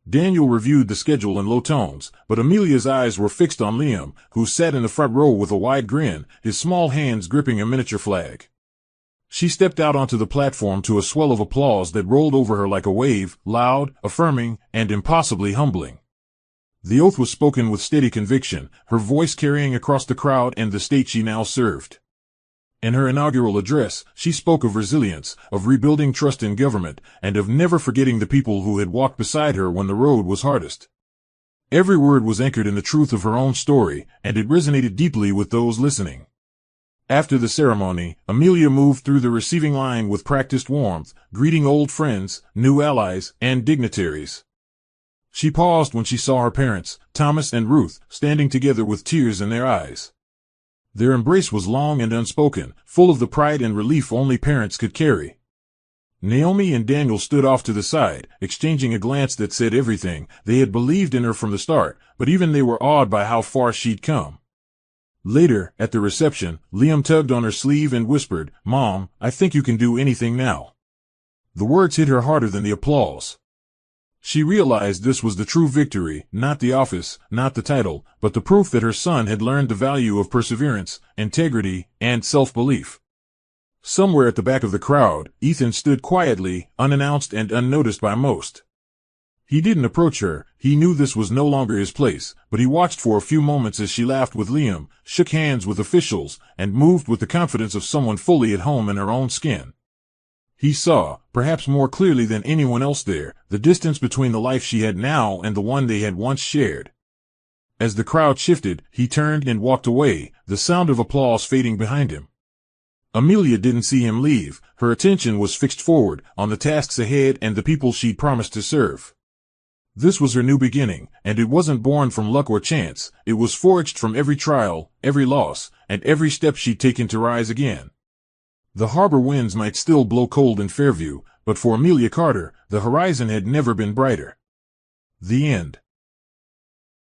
Daniel reviewed the schedule in low tones, but Amelia's eyes were fixed on Liam, who sat in the front row with a wide grin, his small hands gripping a miniature flag. She stepped out onto the platform to a swell of applause that rolled over her like a wave, loud, affirming, and impossibly humbling. The oath was spoken with steady conviction, her voice carrying across the crowd and the state she now served. In her inaugural address, she spoke of resilience, of rebuilding trust in government, and of never forgetting the people who had walked beside her when the road was hardest. Every word was anchored in the truth of her own story, and it resonated deeply with those listening. After the ceremony, Amelia moved through the receiving line with practiced warmth, greeting old friends, new allies, and dignitaries. She paused when she saw her parents, Thomas and Ruth, standing together with tears in their eyes. Their embrace was long and unspoken, full of the pride and relief only parents could carry. Naomi and Daniel stood off to the side, exchanging a glance that said everything. They had believed in her from the start, but even they were awed by how far she'd come. Later, at the reception, Liam tugged on her sleeve and whispered, "Mom, I think you can do anything now." The words hit her harder than the applause. She realized this was the true victory, not the office, not the title, but the proof that her son had learned the value of perseverance, integrity, and self-belief. Somewhere at the back of the crowd, Ethan stood quietly, unannounced and unnoticed by most. He didn't approach her. He knew this was no longer his place, but he watched for a few moments as she laughed with Liam, shook hands with officials, and moved with the confidence of someone fully at home in her own skin. He saw, perhaps more clearly than anyone else there, the distance between the life she had now and the one they had once shared. As the crowd shifted, he turned and walked away, the sound of applause fading behind him. Amelia didn't see him leave. Her attention was fixed forward, on the tasks ahead and the people she'd promised to serve. This was her new beginning, and it wasn't born from luck or chance. It was forged from every trial, every loss, and every step she'd taken to rise again. The harbor winds might still blow cold in Fairview, but for Amelia Carter, the horizon had never been brighter. The end.